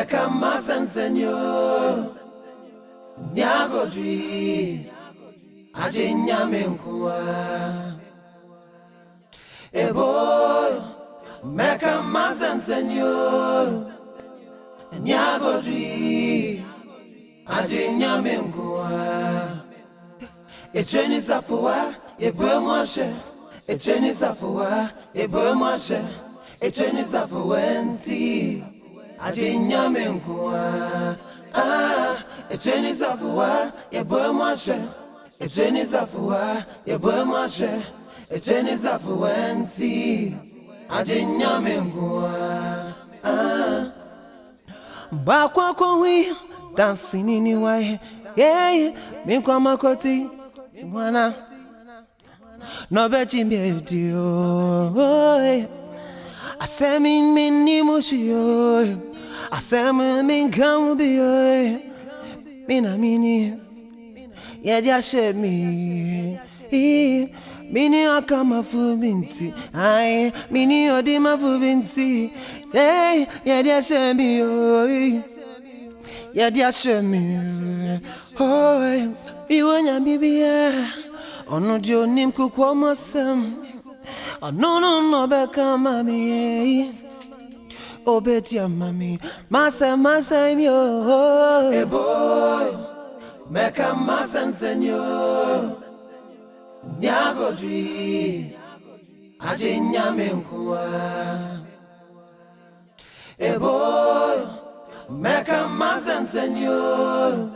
Meka masensenyo Nyagodri Ajinya menkwa Ebo Meka masensenyo Nyagodri Ajinya menkwa Etire Nni Safoa Ebo mwashe Etire Nni Safoa Ebo mwashe Etire Nni Safoa nti Ajinya menkwa Etire Nni Safoa Ebo mwashe Etire Nni Safoa Ebo mwashe Etire Nni Safoa nti Ajinya menkwa Bakwa kwi dancing in way yeah menkwa makoti mwana no bechi mbedi oh asemi mini mushio asemi minkambi oh mina mini ya shemi mini akama fubinti ai mini odima fubinti hey ya shemi oh ya shemi oh iwonya bibia onu di onim kukwo masem no beka mami obetia mami masem yo eboy meka masensenyo nyagodri ajinya menkwa eboy meka masensenyo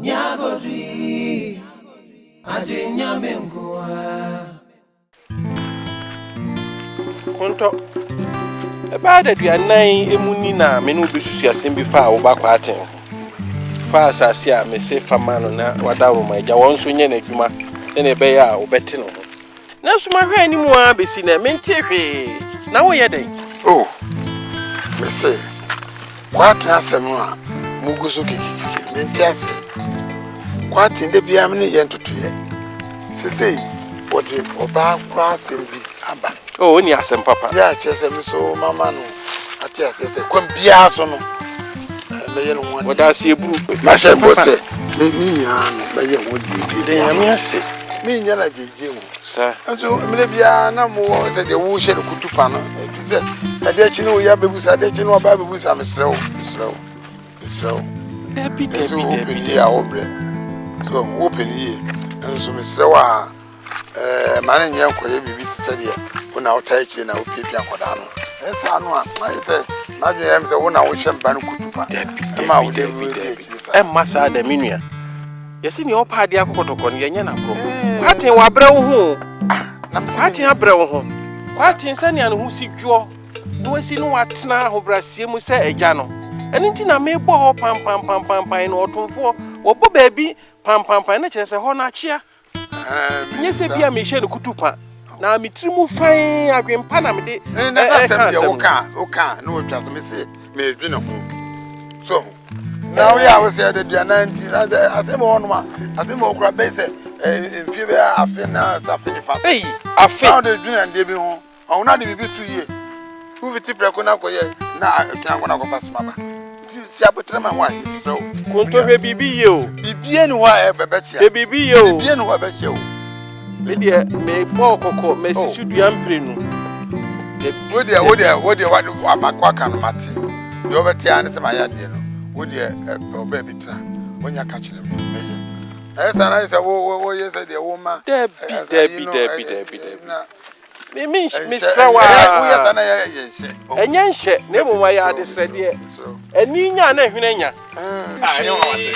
nyagodri Ajinya menkwa Konto Eba da duanan emuni na me no besusu asem bi fa wo bakwa aten fa asase a me se fama no na wadawo ma agya won so nye na adwuma na ebe ya wo bete no na so ma hwe animu a besi na me ntie hwe na wo ye den oh me se kwatena asem a muguso kiki me ntie ase kwati nde bia me ne ye ntotoye sese wode oba kra asem bi aba oh ni asem papa ya chese mi so mama no ati asese kwam bia so no me ye no wode wada Asiedu ma se bo se me ni ya no me ye wode de ya me ase me nya na jeje wo sa nso me bia na mo se de wo hye kutupa no e se ade chi no ya bebusa ade chi no ba bebusa mesrewo Debi ya obre so open here nso mesrewa mane nya nkoye bibi sisade wona wotai chi na opiepia koda no esa no a mai se na dwe yam se wona wo hye mba no kutupa ma wo de emma sa da minua yesi ni opa ade akokotoko no yenye na bro kwaten wa brɛ wo ho kwaten abrɛ wo ho kwaten sane an ho si dwo no wasi no watena ho brasie mu sɛ agya no eni nti na me bɔ ho pam no otomfo wo bɔ baabi pam na kyerɛ sɛ ho na achia tinye sɛ bia me hye no kutupa na mitrimu fan agwempa na me de ka oka no wotwa so me se me edwene ho so now ya we say the duana nti asem ho no ma asem ho kura be se mfie be afe na afe fa hey afe now the duana de bi ho o na de bi 2 years who viti preko na koye na twango na kofa smaba nti si abotre ma wa isro konto hwe bibi ye o bibie ni wa e bebechia e bibi ye o bibie ni wa bechia o me de me po kokko me sisi duampre nu wo de wa makwa kan mate de obeti an se ma ya de no wo de oba bitira wonya ka kire me esa na isa wo ye se de wo ma debi na me srawa wo ye sana ya yenhye enye nhye na emu wa ya adesrede eni nya na hwene nya ayo wase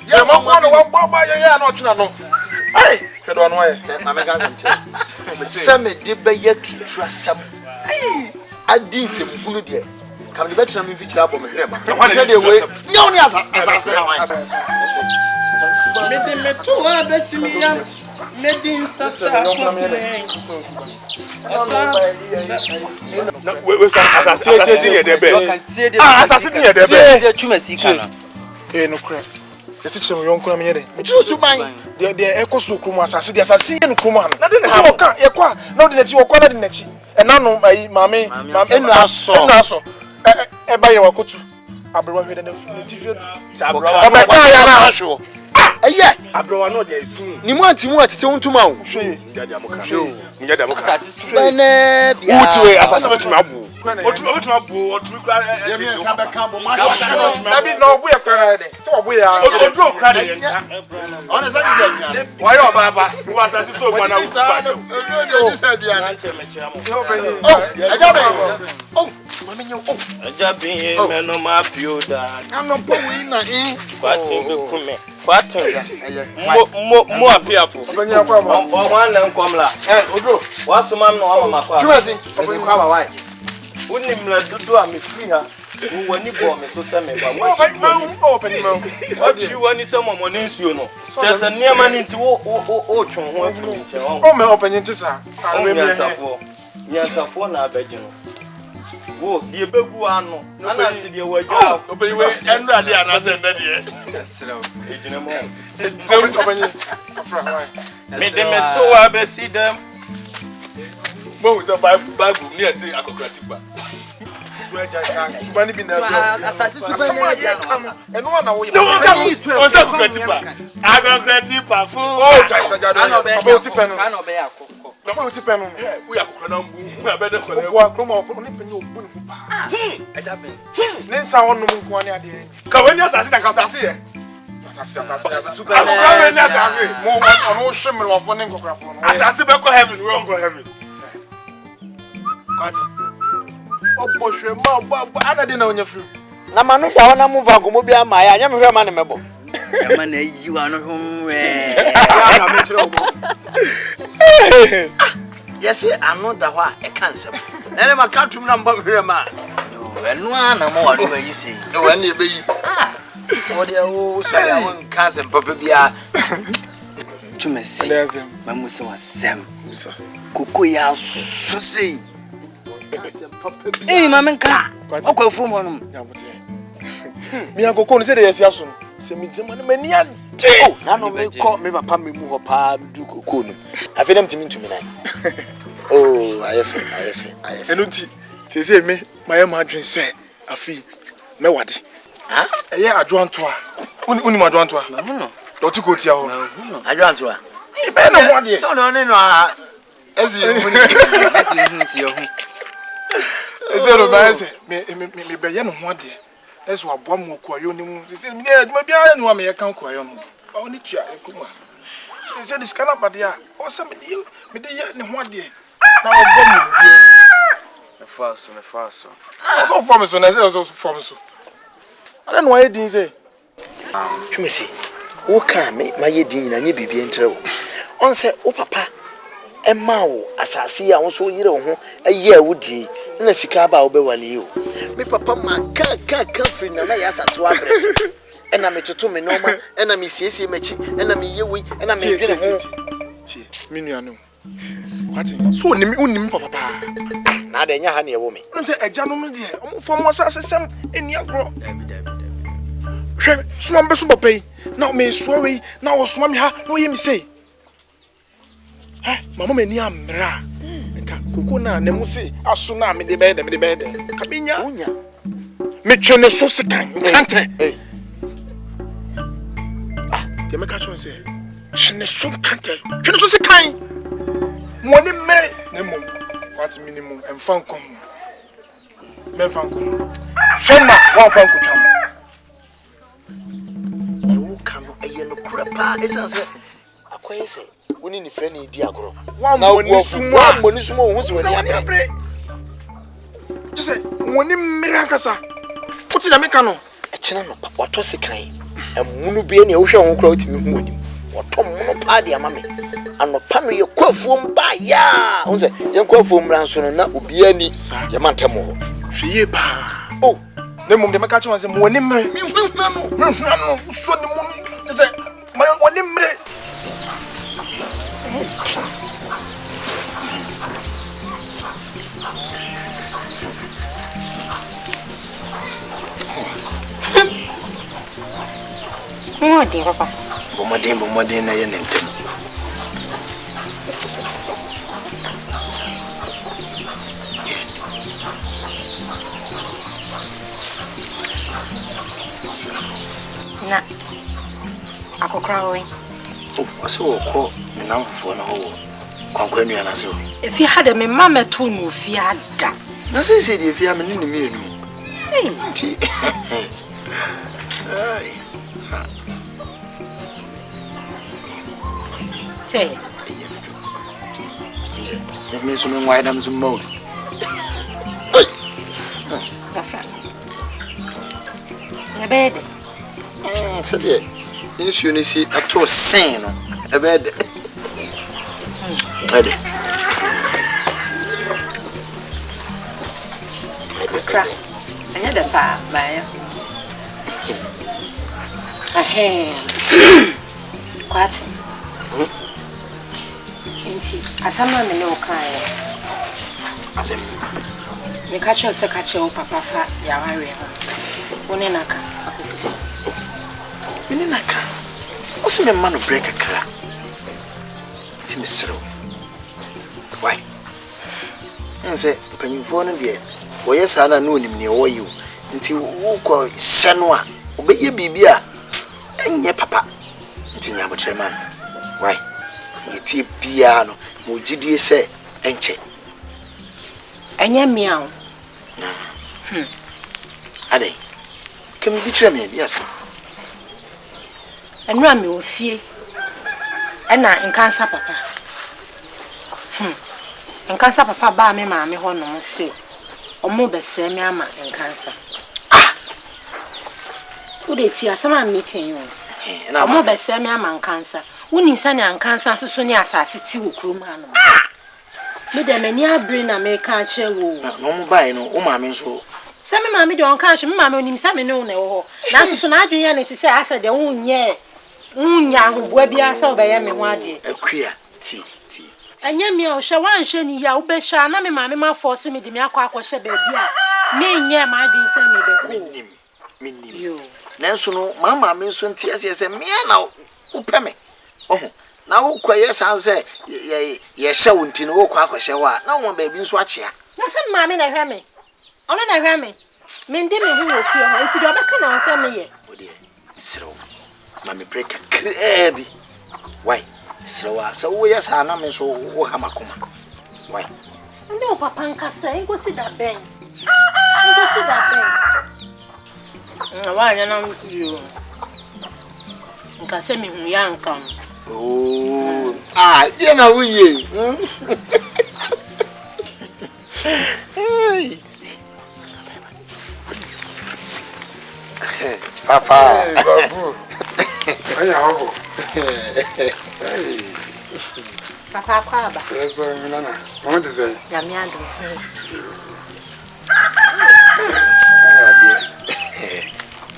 ya mo kwa no wo ba ye ya na otwena no ai kedo no ye ma me gaza nche se de be ye tutura sam adi se mhunu de kam de betra me fikira abo me hwere ba ho se de we nyaw ni asase na wan me de meto wa besimi ya me din sasa we asase ye de be asase ye de be de twuma sika na no kra esi kyerem yonko na menye de me kire suban de ekoso krumu asase de asase ye no krumu ano so oka ye kwa na de nachi okwa na de nachi enano maame enu aso e ba ye wakotu abro hwe na fu tifie abro o me kwa ya na ahwo eye abro no dey sin ni mu anti mu atete untuma wo nyade amoka bana bia wuti asase betumi abu otumi abu otumi kra ye mi sabe ka bo ma na bi no obu e kra de se obu ya odro kra de nka ona sa ni se nya why o baba wo asase so gba na wo ba jo odro de se dua na aja be mama nya aja bi me no ma pioda ano po wi na kwatin be kume kwatin mo apiafo obanya akwa ba wan na nkomla odro wasoma no wa mama kwa tumasi obanya kwa ba why unim la dudu a me free ha wani bo me so se me ba what you wani se mo ni nsuo no tese niam ani nti wo twon ho afiri nche ho o me openye ntisa nyansafo na abeje no wo die begu ano ana se die wagya obewe enra de ana se nda de esra ejine mo openye afra why me de me to abesi dem mo with the bible ni ese akokratiba suaja san subani bi na do asase subani ya eno na wo on sa akokratiba fu oh jaisa jado abo ti penu kana obe ya kokko na mo ti penu wo ya kokra na mbu abede ko na obo akromo oni penye obu ni pa aja ben ne nsa wonum nko ani ade ka wani asase na ka asase ye asase subani ni asase mo ono hwemre wo fo ne nkokrafo no asase be ko heaven we on go heaven kwati obo hwe ma ana de na onya fru na manu da ho na mu va gomo bia ma ya nya me hwe ma ne mebo ma na yi wa no hum we ana me kire obo yes anu da ho a e kan sem na ne maka tum na mba hwe ma enu ana mo wa do yi sei e wa na ebe yi o de o so ya won kan sem papa bia tumesi mamu so asem koko ya so sei mama nka okwa fu mo no mi akoko ni se de yesi aso no se mi jema na mani ade na no me ko me papa me mu ho pa du koko no afi dem timi ntumi nan oh ayefe enu ti se me maye ma adwen se afi me wade ha eye adwanto a uni ma adwanto a no do ti ko ti a ho adwanto a e be na ho ade so no ne no a ezi mu ni si ho ezero ba se me be ye no ho ade that's what bom ko ayo ni mu se me aduma bia no me ye kan ko ayo no oni tua e kuma se dis kana bade a o se me de ye ne ho ade na o bom bia me faso so from so na se so from so I don't know why din say tumesi wo kan me ma ye din na nye bibie ntre wo on se wo papa e ma wo asase ya wo so yire wo ho aye awudi na sika ba wo be wale o me papa ma ka free na ya sato address ena me toto me no ma ena me siesie machi ena me yewi ena me dwene ho tie me nuano kwati so unim papa na da nya ha na ye wo me say eja no de o fo mo asase sem eni agro hwe suma mbe so papa yi na me suwe na o suma me ha no ye me say mama me ni amra nka koko na ne mu se aso na me de be de ka binya unya me twene so sekan kante de me ka chon se twene so kante twene so sekan mo ni mere ne mo what minimum emfan kom me fan kom shema wa fan ko twam e wo kan no eye no krapa esa se akoye se woni ni frɛ ni di agoro na wo ni sumo wo so wani abre just say woni mere ankasa uti na meka no e kyena no wato sekan emunu bie ne wo hwɛ ho kra utimi hu wani wato muno pa de ama me anopa no ye kwafuom ba ya wo se ye kwafuom ran so no na obi ani ye mantemo ho hwie pa oh ne mum de meka kyerɛ se woni mere mi hu na no so ni mu just say woni mere Modi papa. Bomodin na ye nentem. Na akokra we. Oh, aso ko na mfofo na ho. Kwankwa nua na so. Efi ha de me mama to no fi ada. Na se de efi ha me ni mienu. Ti. Ai. Che. Me so me why nam so mo. Gafra. Na bed. Se de insu ni si ato sen no. E bed. Ede. Kra. Anya de pa ya. Ahe. Kwati. Inti asama me no kan. Asem. Me catch you say catch you papa fa ya ware ho. Woni naka akosisi. Mini naka. Osi me manu break akra. Ti misro. Why? Nse panyimfo no de woyɛ saa na no onim ne woyi. Nti wo kɔ hye no a obɛyɛ bibia enye papa. Nti nya botre man. Why? Yeti bia no mo gidie sɛ enche. Anya miao. Ade. Kemi bi kire me dia so. Enura me ofie. Ena nkansa papa. Nkansa papa ba me maame ho no se. Omo bese me ama nkansa. Ode ti asama making you. Na omo bese me ama nkansa. Woni nsa ne nkansa soso ne asase ti wo krom ha no. Me de mani abre na me ka kire wo. Na no mbae no o maame nso. Se me maame de on ka hwe me maame onim se me ne wo na wo ho. Na soso na adwen ya ne ti se asa de wonye hoboa bia se obeye me ho ade. Akua ti. Anya mi o hwe wan hwe ni ya wo be hwa na me maame ma force me de me akọ hwe baabi a me nye ma adwen se me be ko. Minim. Yo. Nanso no mama me nso nti ase me na wo peme. Oho. Na wo kwaye san se ye hye wo nti no wo kwa akohye wa na wo baabi nso akyea. Na se maame na hwe me. Ono na hwe me. Me ndi me hu wo fie ho nti de obeka na onse me ye. Ode misro. Mami break krebi. Why? Srewa so wo yesa na me so wo ha makoma. Why? Ndi o papa nkasa ngo si da ben. Ngo si da ben. Wa anya na yo. Nkasa me hu ya nkam. Oh. Ye na wuye. Papa. Babu. Aya ho. Papa kwaba. Yes, nana. What is it? Ya mi ando.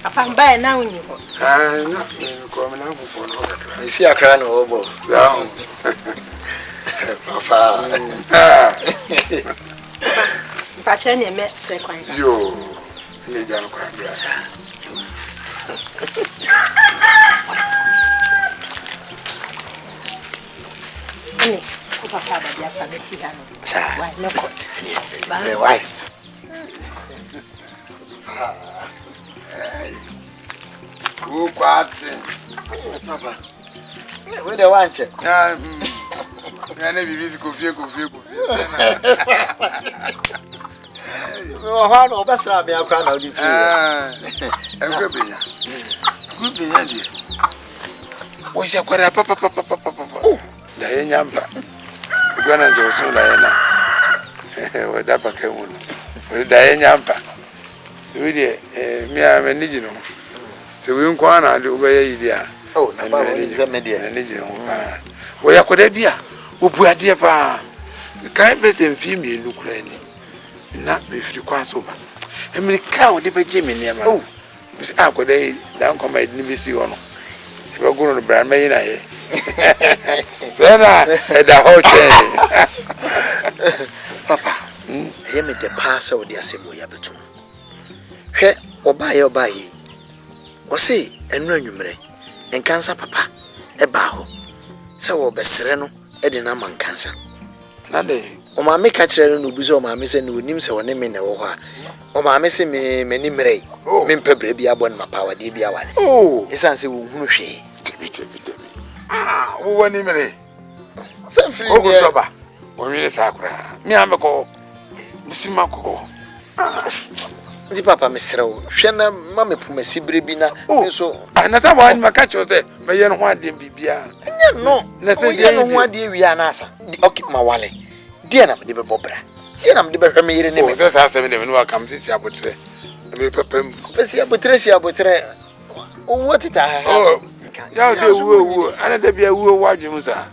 Papa mbae na woni ho. Na ko me na fofo no kakra. Isi akra no obo. Down. Papa. Papa chene me se kwan. Yo. Ni jano kwa bra. Ani, o papa ba dia fa mesi ha no. Sa. Why me ko? Why? Ku kwate. Papa. We de wanche. Ya na bibi ko fie. O ha no obesra me akra na odi fie. Ekwe benya. Ku benya die. Wo je kwara papa. Da ye nyamba. Gwana je osun da ye na. Wo da pa ka mu no. Wo da ye nyamba. We de mi a me ni jino. Se we nkwa na de obeye yi dia. Oh, na ba wo ni ze me dia. Ni jino pa. Wo ya kwada bia. Wo bu ade pa. Kan be se mfi mienu kura ni. Na refri kwa so ba. Amerika wo de be je me ne ma. Oh. Bis akwada yi dan koma ni bi si ho no. E be gunu no bra me yi na ye. Sena da hoche. Papa, ye me de pass o de asemo ya betum. Hwe obaye. O say enu anwumre. Enkansa papa e ba ho. Se wo besere no e de na mankansa. Na de o ma me ka kire no obuso o ma me se no onim se woni me na wo ho a o ma me se me ni mrei me mpabre bia bo na pawa de bia wale isan se wo hunu hwe Tebi. Wo wani mrei. Se free O go toba. O mi le sakura. Mi ameko. Misimako. Ndi papa mesrew hwe na ma me pumasi brebi na so na sa wa ni maka chose me ye no ho adem bibia nya no na fe ye no ho ade wi na asa okay ma wale dia na me de bobra dia na me de behwe me yire ne me se sa se me de me no kam sisi abotre me papam si abotre o wotita ha so ya se wo ana da bia wo wadwum sa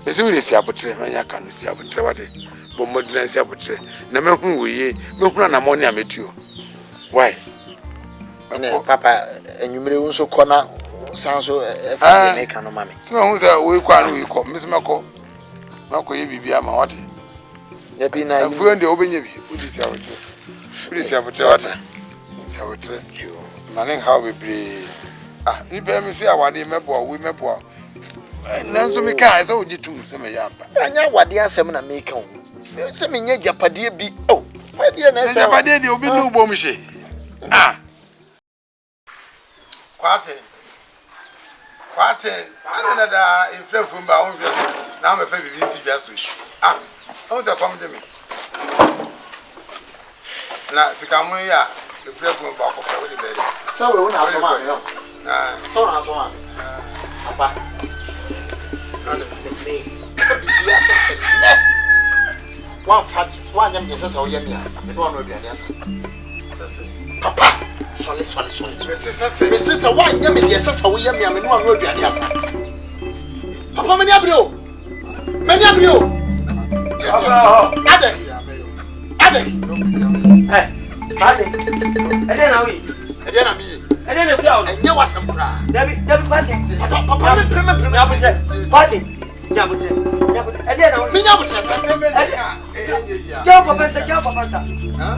me se we si abotre me nya kanu si abotre wade bomodina si abotre na me hu oye me hu na mo ne ametuo why ene papa enyumre unso kona sanso efa me kanu mame se me hu za we kwa no we ko me se me ko na ko ye bibia ma wade ya bi na afu ndi obenye bi udi si abotre wade si abotre manen how we play ni be me se awade mebo we mebo nanso me ka se ogitum se me yamba anya wade asem na me kan se me nya japade bi wade na se japade de obi lu bom hye kwate ana da infrefum ba on fiaso na me fa bibi si biaso on ta kom de me na sikamu ya infrefum ba ko fa we de be so we na to ma yo so na to ma papa ana me ya se ne one jam Jesus o yemi a me do no aduane asa sese papa sole me sese one jam Jesus o yemi a me no aduane asa papa me ni abre o ade ede na wi ede na mi ede na kwa enye wasam kra dabi party papa me ya bute party ya bute ede na wi me nya bute sa Jam papa sa.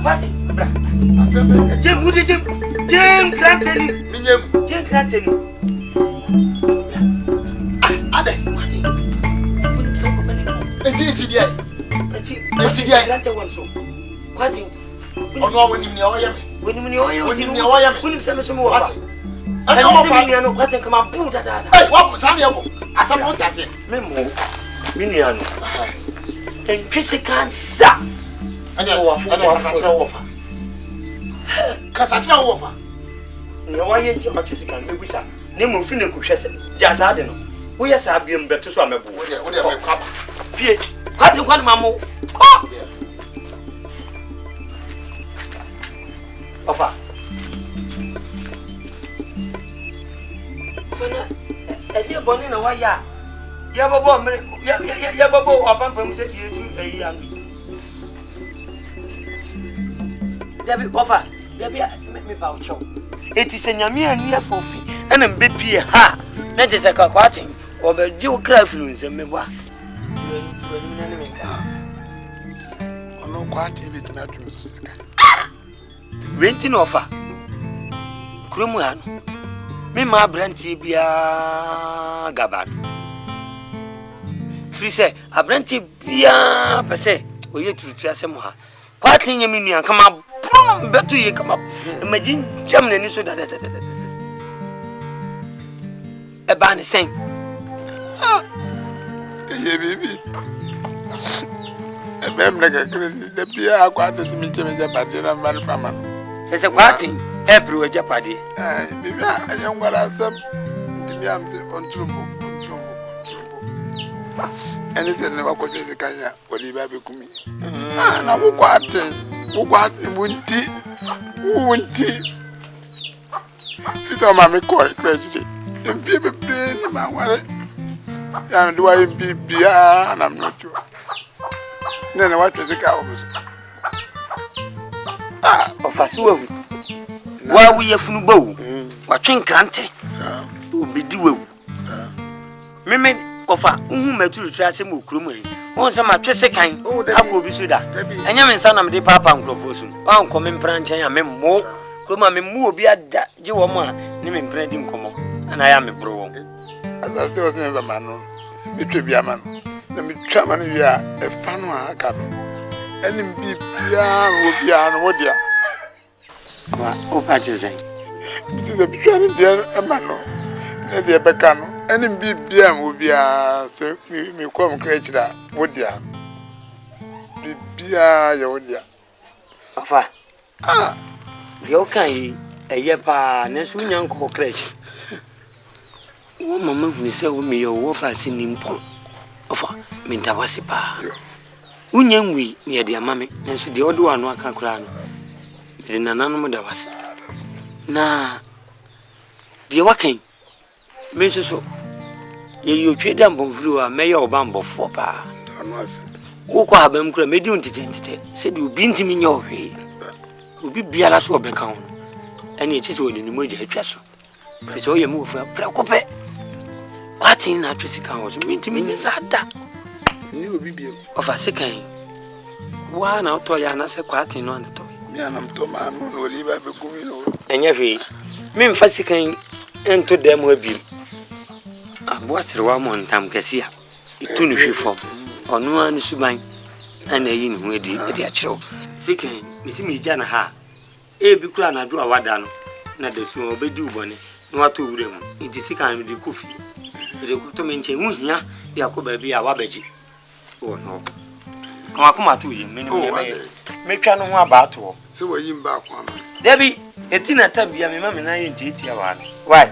Party. Bra. Jam kranteni. Minyem. Jam kranteni. Ade. Party. Eti dia. Eti dia. Krante wonso. Party. Ono woni ni oyame. Woni ni oyame. Woni ni oyame. Woni se me so mo wa. Party. Ade wo fa ni anu kwate kama bu dada. Eh, wa sa ne bo. Asam wo ti ase. Memo. Mini anu. Ten physical da. Ana wofa. Kasachira wofa. Ne wa yenti ma physical me busa. Ne mo fi ne ko hwese. Ja sa de no. Wo ye sa biem beto so amebu. Wo de me kwaba. Pie. Kwate kwa ni mamo. Ko. Ofa. Fana ede boni na wa ya. Ya bobo mere ya bobo apampam se die tu eyi ami. Dabi ofa, dabi me ba ucho. Eti se nyame ani afofi. Ena mbepie ha. Na je se kakwatin. Obeji o kra firu nse mebwa. Ono kwati bi tuna dum sika. Renti no ofa. Kuromu ha no. Me ma branti bia gaban. Frise abranti bia pese oye tutu asem ha. Kwatin nyame nua kama betu ye kama imagine jam na ni so da e ba ni sen Ye baby e bem na ka kre de bia akwata ti mi cheme japade na mari fama se kwatin e pro japade bibi anya ngwara asem ntimi am ti ontrumbo ene se ne wakotwe se kanya wali ba be kumi na bukwate munti fito mama ko krejide mfie bebre ni ma ware ya ndo wa bibia na mnocho nene watwe se ka omuso ofasi wewu wa wu yefunu bawu watwe nkrante sa obidi wewu sa meme kofa uhu maturu trase mo kurom yi won se ma twese kan akọ obi so da enya me nsa na me de papa nkrofo so wa nko me mpra nchen ya me mo kuroma me mu obi ada je wo mo a ni me mpra di nkomo na ya me bro won azate was me ba manu bitwe bia manu na me twa ma no wi a e fa no a aka no enim bibia no bia no wodia wa o pa chesen biti se bitwa no dia ama no na dia beka no enim bibia mo bia se me kom krechira wodia bibia ya wodia afa yo kan eye pa na su nyan ko krech wo mama hu se wo me yo wo fa sinimpo afa me da wase pa unyan wi ne de amame nso de odo anu aka kura no me nananom da wase na de wakan me so ye yo twe da mbonfuru a me ye obambofo pa wo ko abam kura me di untite se de obi ntimi nya ohwe obi biara so obeka ho ene echi se woni ni moja atwa so fi so ye mu fa prakope kwati na atwa sika ho so me ntimi nya sada ni obi bi ofa sekan wa na to ya na se kwati no na to mi anam to ma no no liba be gumi no enye hwe me mfa sekan ento dem ho bi abo asrewa mo ntam kasia itu no hwe fom ono an suban ana yi ni ho edi a kyerew sekan misi mi gya na ha e bi kura na do awada no na da su obedi ubone no wato wure mu nti sekan mi di kofi de ko to me nche hu hia de akoba bi a wabaji oh no kwa kuma to yi me me twa no ho aba to se wa yim ba kwa ma debi etina tabia me mama na yin titi ya wa why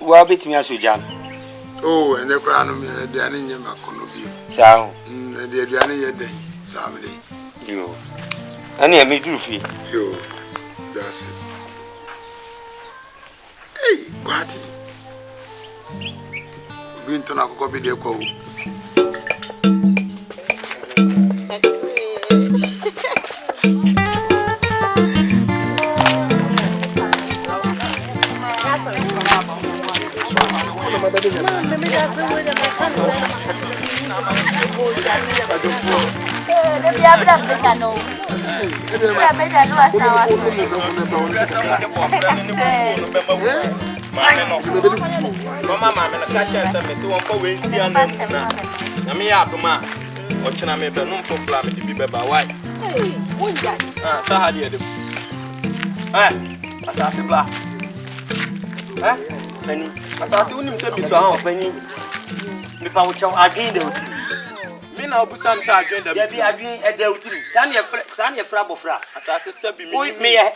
wa betimi asoja oh ene kra no me de ane nyema kono bi sao de aduane ye den family yo ani e me duru fi yo that's it hey kwati obi ntona akoko bi de kwa Mama me na catch say me se won ko we nsia na mu na me ya adoma o chena me be no mfofla me di beba why wonja sa ha de asase bla pani asase unim se bi so ha pani mi pa wo chaw adwin de uti mi na obusam sa adwin da bi adwin e de uti san ye fra bofra asase se bi me ya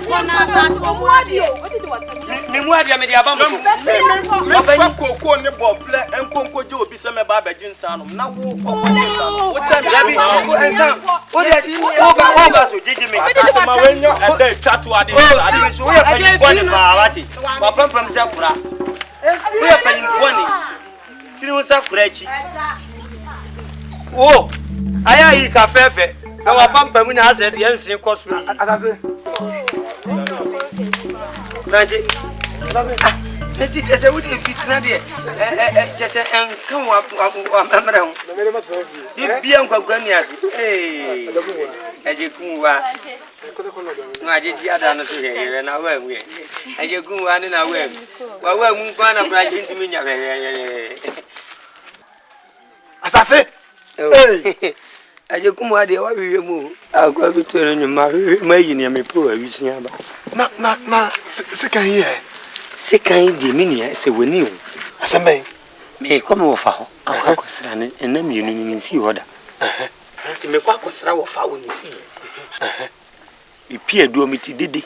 fo na asase wo mu ade o odi de wata me mu ade me de aba mo me fa koko ne bople enkonko je obi se me ba ba jinsa no na wo ko wo cha ya bi ensa o de o ba so jeje me asase ma wenyo e de tatu ade ade so ya pani boni ba wati wa pam se kura o ya pani boni tiri wo sa kura chi oh aya yi ka fefe e wa pam mu na ase de ensin koso yi asase Franji eti tese wudi fitina de tese en kan wa amra hu na mere ma tso fi bi bia nkwa ni ase eje kunwa na aje ji ada no so he na wa mu eje kunwa ni na wa mu nkwa na branch ntimi nya asase hey eje kunwa de wa wiwe mu akwa bi to no ma yi ni me po awisi aba na sekan ye sekan de minia se woni o asembe me ko me wo fa ho akosra ne enam yenu ni nsi hoda ti me ko akosra wo fa woni fi ipia do miti dede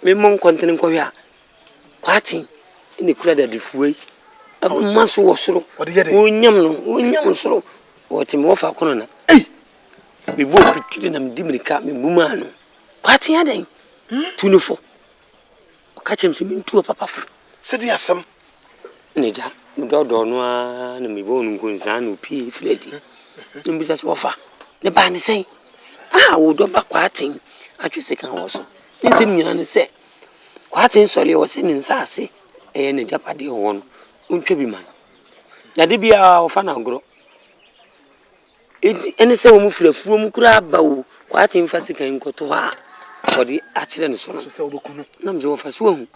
me mon kontene ko hia kwati ni kura da difuei abuma so wo soro onyam soro o ti me wo fa kono na me bo pitire na me dimirika me muma no kwati ya den tunufo okachem se mintu papa fo se di asem neja mdodo no a na me bo nko nsa na opie fleti mbisa so fa ne ba ne sei wo do ba kwatin atwese kan wo so nsim nyina ne se kwatin sole wo se ne nsase ne japade wo no untwe bi man na de bia wo fa na ngro ene se wo mu frafuo mu kura ba wo kwatin fa sikan nkoto ha odi akire ne so no so se obekunu na mje wo fa so hu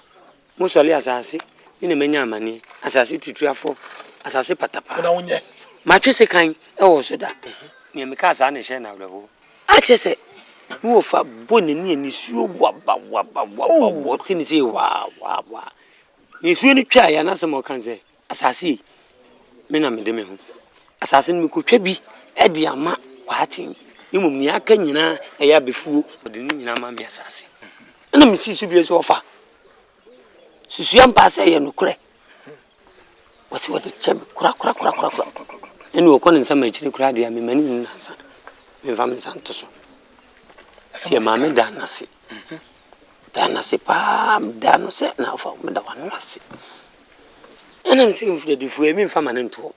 mo sole asase ina menya amane asase tutuafo asase patapa na wonye ma twese kan e wo so da ne me ka sa ne hye na awreho a chese wo fa boni ne ni suo wa tini se wa ni suo ni twa ya na se mo kan se asase me na me de me ho asase ni ko twa bi e de ama kwatin imu mi aka nyina e ya befuo de ni nyina ma me asase na me si su bi so fa susu ampa se ye no kure wasi wode chembe kura eni wo kono nsama chiri kura de me mani nnansa me fam santo so tie ma me danase pa dano se na fa me da wanu ase ena me se mfu de fu e me fam nto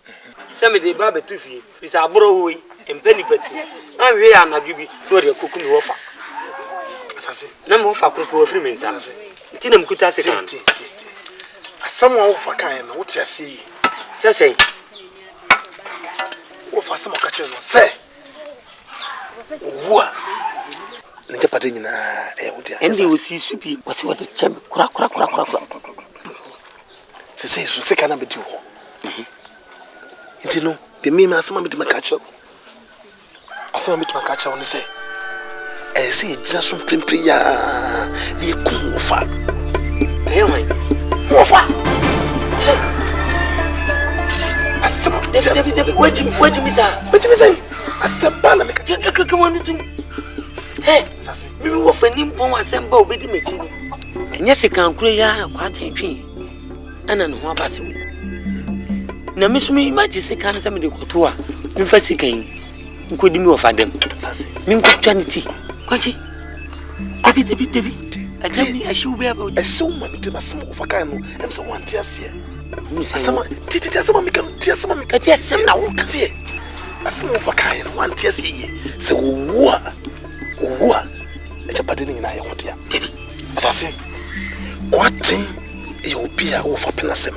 se me de ba betufie bisa aboro wo empani patu na we ya na bibi so de koku me wo fa asase na me wo fa kuro po firi me nsa nti na mkuta se kan asama wo fa kan na wo ti ase sese wo fa asama ka cheno se owa nte pade nyina wo ti ase endi wo si supi wasi wode chembe kura sese so se kana beti wo nti no de me asama me de maka chero asama me de maka chero ne se se jina so prempre ya ni ku wo fa wo fa asama Debi wait me say asaba na me ka come on to sase mi wo fa ni mpon asem ba obedi mechi no enye se kan kure ya kwate twen ana no ho abase mu na me so mi imagine se kan se me de koto a mi fa sikan nkodi mi wo fa dem sase mi nkotwa ni ti kwachi debi adami ashiu be about ashiu ma mi de masem wo fa kan no em se wan ti ase asama titi asama mi kan ti asama mi ti asem na wo ti asama wo fa kan no wan ti ase ye se wo eja pade ni na ye hotia debi asase kwatin e obi a wo fa penasem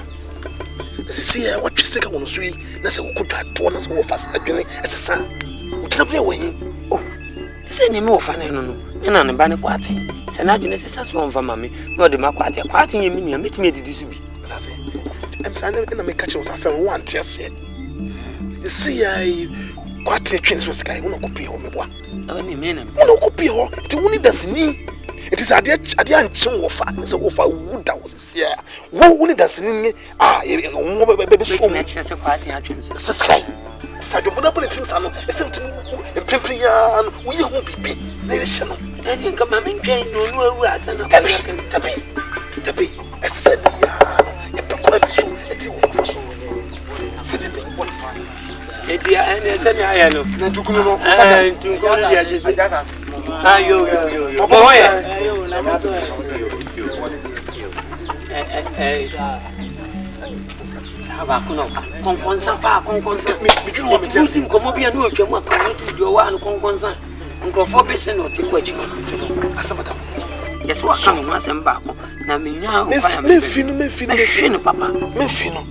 na se sia wa twese ka wono so yi na se wo kodwa to na se wo fa sa dwene esesa wo tira ble wo yi se ne me wo fa ne no ina ne ba ne kwatin se na dwene esesa so won fa mame no de ma kwatin ye mi nua metimi edidi so bi asase em sa na me catch us asem wo antia se sia kwatin twin so sky wo no kopi ho meboa oni me na wo no kopi ho ti woni dasini it is ade anchin wo fa se wo fa wuda wo sia wo ni dasini ni wo be so me tire se kwatin atwen so sky sa do bona bona tim sa no ese tim empempre ya no wo ye ho bibi na ye hye no eni nka mame ntwen no awu asana tabi ese se ni ya e be kwa biso e ti wo fa so se de be wo eti ene se ni aya no na tukunu no sa tukunu dia se ayo boy aba kuno konkonsa mi juru wo mi ti komo bia no atwa mu akon tu dio wa no konkonsa nkrofo be se no ti kwachi asama da yes wa kan no asem ba ko na me nya me finu papa me finu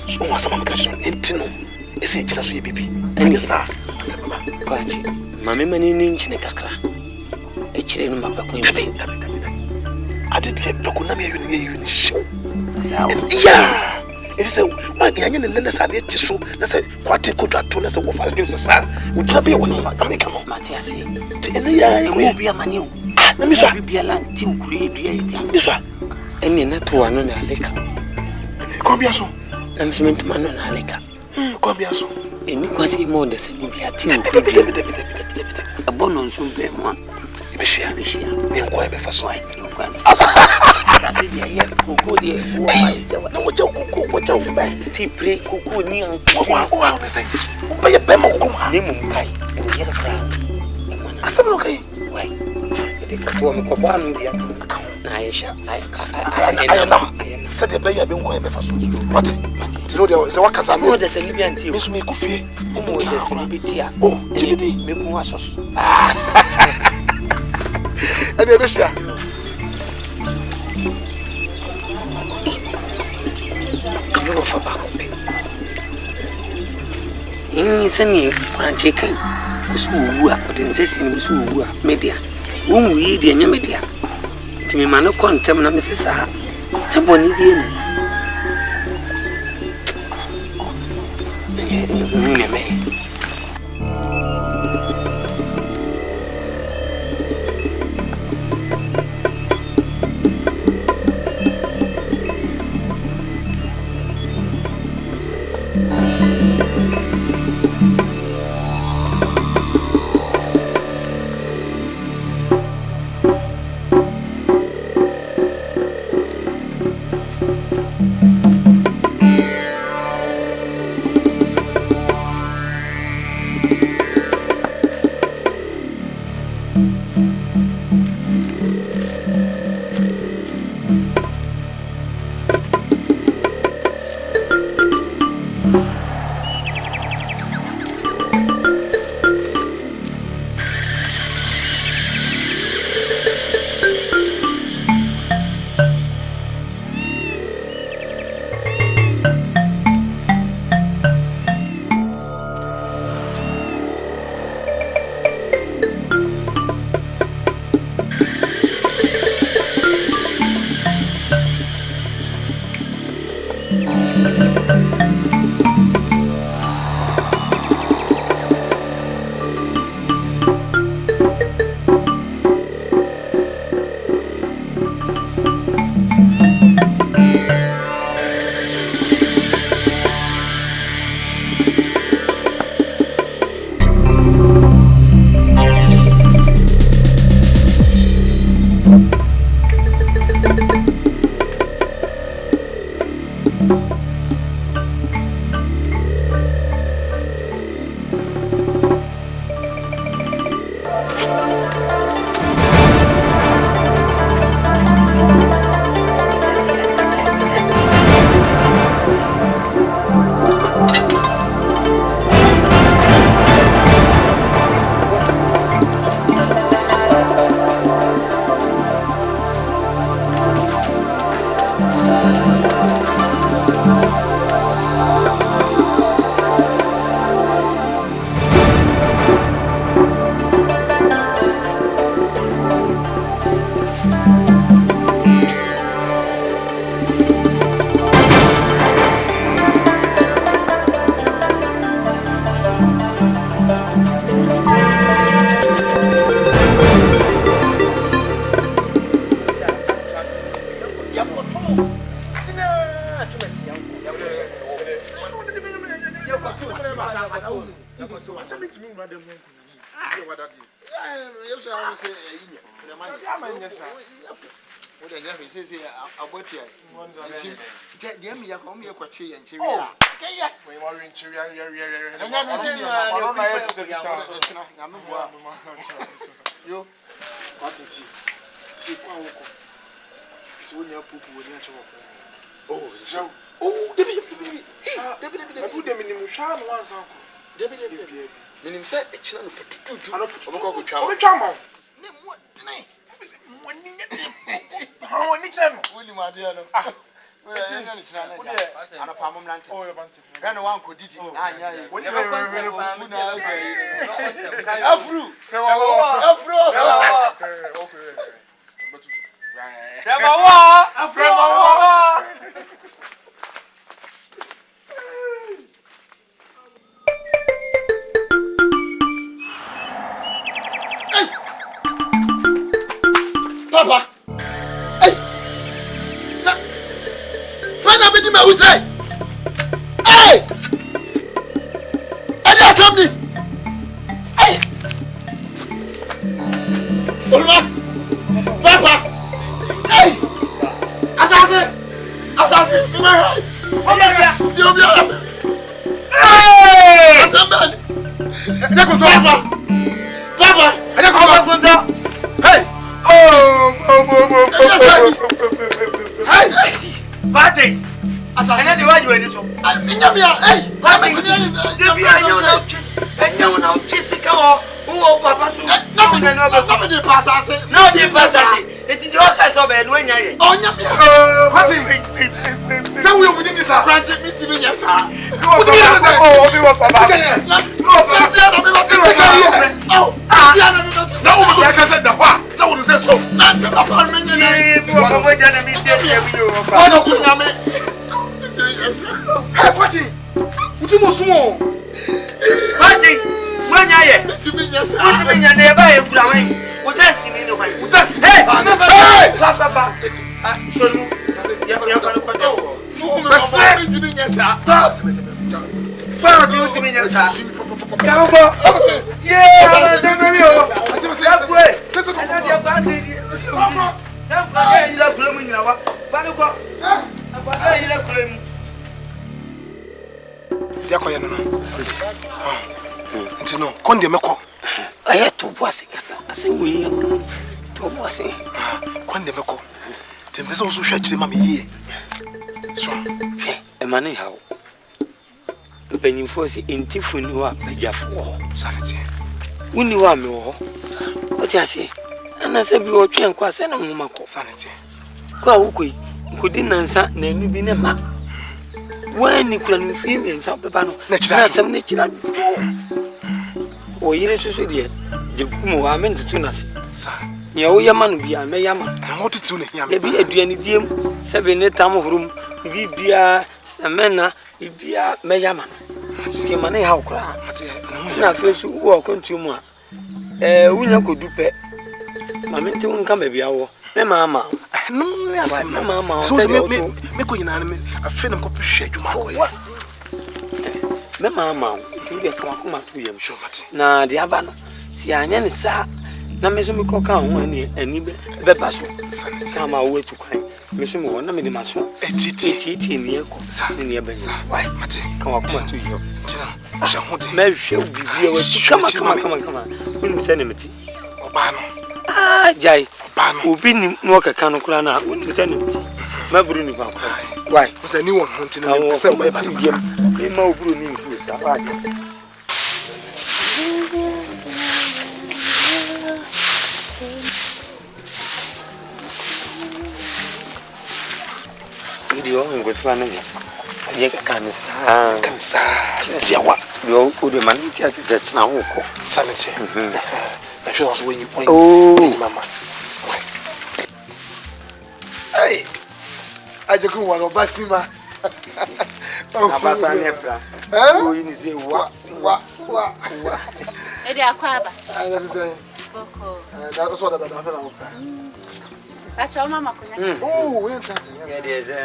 so wa asama ka jira entino ese jira so ye bibi ene sa asama ba kwachi mame mani ni nchine kakra e chire no mapa ko tabi ade de be ko na me yuni show sawa if say wa yanye ne nene sa de chiso na say kwate kodwa to na say wo fa gbe sa wo tsabe wo no ameka no matias ti ene ya ko bia mani o na mi so bia lan ti ukuri dua yiti mi so ene na to ano na aleka ko bia so na mi semento mano na aleka ko bia so eni kwasi mo de sani bia ti ukuri abono nso be mo ibeshia ni nko e be fa so asase dia ye koko dia wo ma na wo ja koko wo ja wo ba ti pre koko ni an wa be say wo ba ye be ma koko ma ni mum kai e wo ye kra asem no kai wai de ko mi ko ba no dia kan na aisha se de be ye be nko e be fa so what ti no dia se wa kasa me mo de se ni bia nti me so me ku fie mo de se ni bitia oh jibidi me ku asos ene be sia no fa ba ko be sani kwanche kan usu wu a de nsesi ni usu wu a media wo mu yi de nya media ti me mano kontem na mesesa se boni bi ni Papa. Hey. When I be my say. Hey. I just something. Hey. Olma. Papa. Hey. Assassin. You my right. You be all. Hey. Assassin. Papa. Hey. Hey! Party! Assassin! And why you in this one? Hey! Utimo sumo. Mati, mwanya ye. Utiminya neba ye kula wen. Utasi ni no wen. Utasi. Hey, fa. Sonu. Ya fa ko to. Basa utiminya sa. Para si utiminya sa. Kawo. Yeah, sema yo. Akwe. Seso ko. Ana dia kwati. Sema ye ila kula munya wa. Fa ko. Apa ila kula mu. Dia ko yeno no. Ntino, konde meko. Aya to boase kasa. Ase wi to boase. Konde meko. Tembesa wo so hwa kire ma me yie. So, e mane hawo. Mpenyimfo si intifu ni wa pejafo. Sanete. Wuni wa me wo. Sa. Oti ase. Ana se bi wo twen kwa se na nwoma ko. Sanete. Kwa wukoi. Nkodi nansa na enu bi ne ma. Wani kula ni film ensa pepa no. Na sem ne chira. O yire susu de je kumu wa men tutu na se. Sa. Nya wo yama no bia me yama. Ho tutu ne nya E me. bi aduani diem se be ne tam hurum bi bia semena bia me yama no. Ti mane ha okra. Na fesu wo kontumu a. Wunya kodupe. Ma me nti wonka ba bia wo. Me mama. No me asem Me mama. So me ko nyina me afi ne ko hwe adwuma ko ye. Me mama. Ti de ka kuma to yem. Sure mate. Na de aba no. Si anya ne sa na me so me ko ka ho ani be ba so. Ka ma wo tu kwan. Me so me wona me de maso. Etiti ni eko. Ni e be sa. Why mate? Ka wa kuma to yem. Tina. Sha ho de. Me hwe bibia wa ti kama. Woni se ne meti. Oba no. Ah, jai. Oba no. Obi ni no kaka no kura na woni se ne meti. Ma buru ni ba. Why? Wo se ni won ho tina me se oba basa. Me ma oburu ni fu sa ba. Video ngotwa na jisa. Ye kansa. Tiawa. Yo ode man ti asese china ho ko. Sanete. Na hwe was when you point. Oh, mama. Hey. Aje ku wa no basima. abasa nepra. O yini se wa. E de akwaba. Ana se. Boko. Da so da na wo. Acha mama kunya. Oh, we chance. Ya de ze.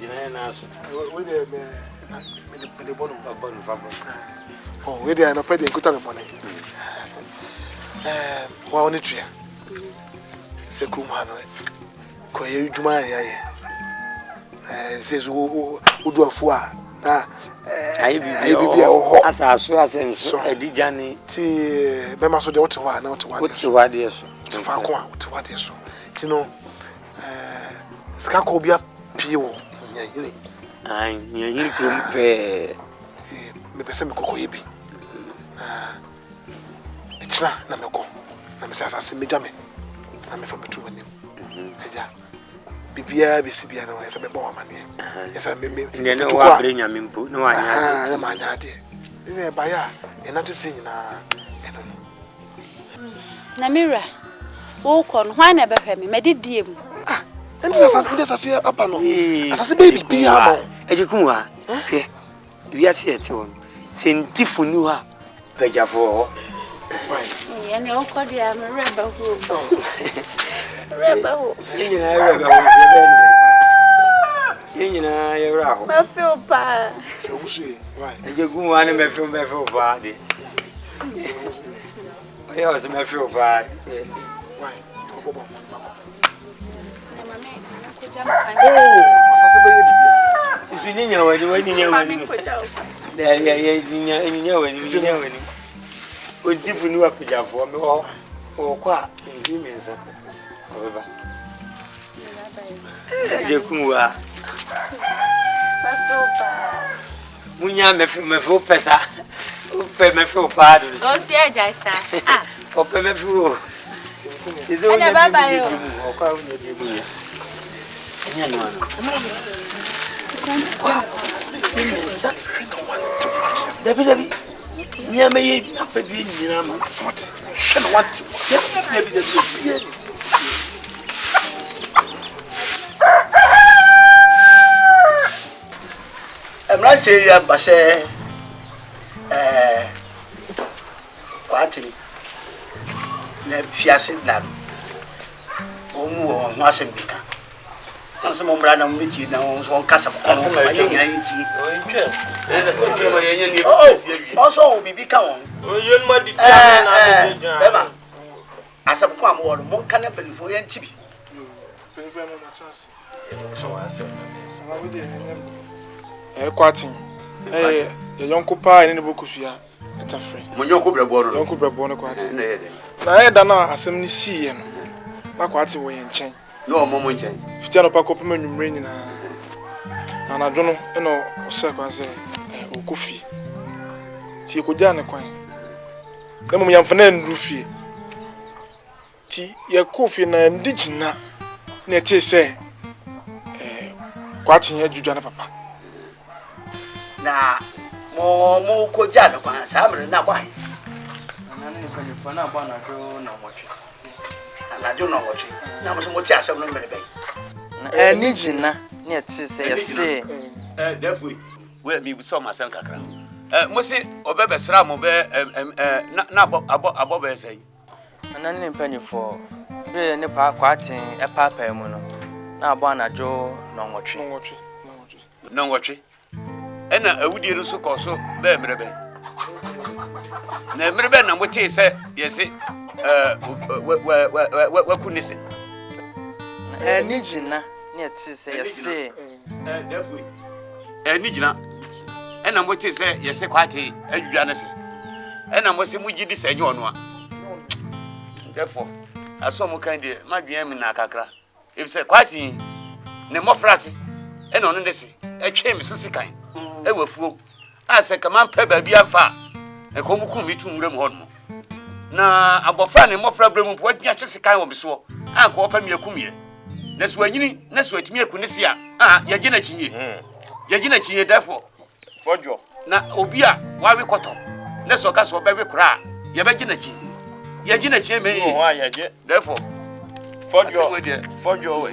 Jina na so. We de me de bonu. Oh, we dey na pede nkuta no money. Wa oni tria. Se kum ha no. Ko ye djuma ya ye. Se zo uduafo a na ayi bibia ho. Asaso asenso edijane Ti be ma so de wote wa na wote wa de so. wa de so. Ti fa ko a wote wa de so. Ti no ska ko bia pie wo nyanyire. Ai nyanyire krom pe. Me pese me kokoye bi. Ekina na me ko. Na me sasa me jame. Na me fa betu wani. Eja. Bibia bisibia no ese me bo amane. Esa me Ne no wa bre nyame mpo no anya. Ah, na ma nya de. Ese ba ya, e na to se nyina. Eno. Na mira. Wo kon hwan na behwe me medidie mu. Ah, enti sasa apa no. Asase baby bi ha mo. Eje kumwa. Hwe. Wiase ete won. Sentifu ni ha. Pejafo. Ye ne o ko dia me reba ho. Reba ho. Nyina reba ho bende. Nyina yera ho. Ma feel pa. Owusu. Why? Eje kumwa ne me feel pa de. Oya o se me feel pa. Why? Oh, Asase baby bi. Sisu nyina wani nyina. Ya wani. Ontifu ni wa pejafo me ho. O kwa ndi mensa. Obeba. Eje kumwa. Munya me feel pesa. Pe me feel pa do. go see Agya sa. Ah, O pe me feel. Agya baba yo. O kwa unya di bunya. Anya no ano. Dabi. Nya me ye apedi nyina ma. What? Shana what? Dabi. Quite ya base quite na fiase na omu ho asembika nso mo mra na mo beti na won kasa ko ma yenya yiti also bibi ka won yen ma di na beba asab ko am wo mo kan na pelifo yen tibi so asem kwatin yonko pa ni bokusua eta frɛ mo yonko brabo no kwatin na yeda na asem ni sie no na kwatin wo yen nkyɛn no mo nkyɛn fitia no pa kopem anwumre nyina na na dwono eno ose kwan sɛ okofi ti ekogya ne kwan na mo yamfa na nru fie ti ye kofi na ndigina na tie sɛ kwatin ya jujwa na papa na mo kogya ne kwan sa mre na bwa na ne ka ni fana ba na do na motwe anadwo na wɔtwe na mo so mo ti asɛm no mmerɛ bɛn na nigina ne ti sɛ yɛse defu we mi so ma asɛm kakra mo se obɛbɛsra mo bɛ na abɔ bɛ sɛ na ne mpanyifo be ne pa kwaten papa mu no na abɔ anadwo na nwɔtwe ɛna awudie no so kɔ so bɛ mmerɛ bɛn na mmerɛ bɛn na mo te sɛ yɛse wakunise nigina ne ti sɛ yɛse defu nigina ɛna mo te sɛ yɛse kwate adwudwa ne se ɛna mo se mo gidi sɛ nyɛ ɔno a therefore aso mo kan de madwen mi na kakra if say kwate ne mofrase ɛna ɔno de se ɛtwe mi sisi kan ɛwafuo a sɛ kama pɛ ba bi afa ɛkɔm kum mi tu nwura mu hɔ no na abɔfra ne mofra brɛ mu po atnya kyese kan wɔ biso a nkɔ ɔpa mi akumie na so anyini na so atimi akune se a yɛgye na kyinye therefore fɔdwo na obi a wawe kɔtɔ na so ka so bɛwe kora yɛbɛgye na kyinye yɛgye na kyinye me ho ayɛgye therefore fɔdwo we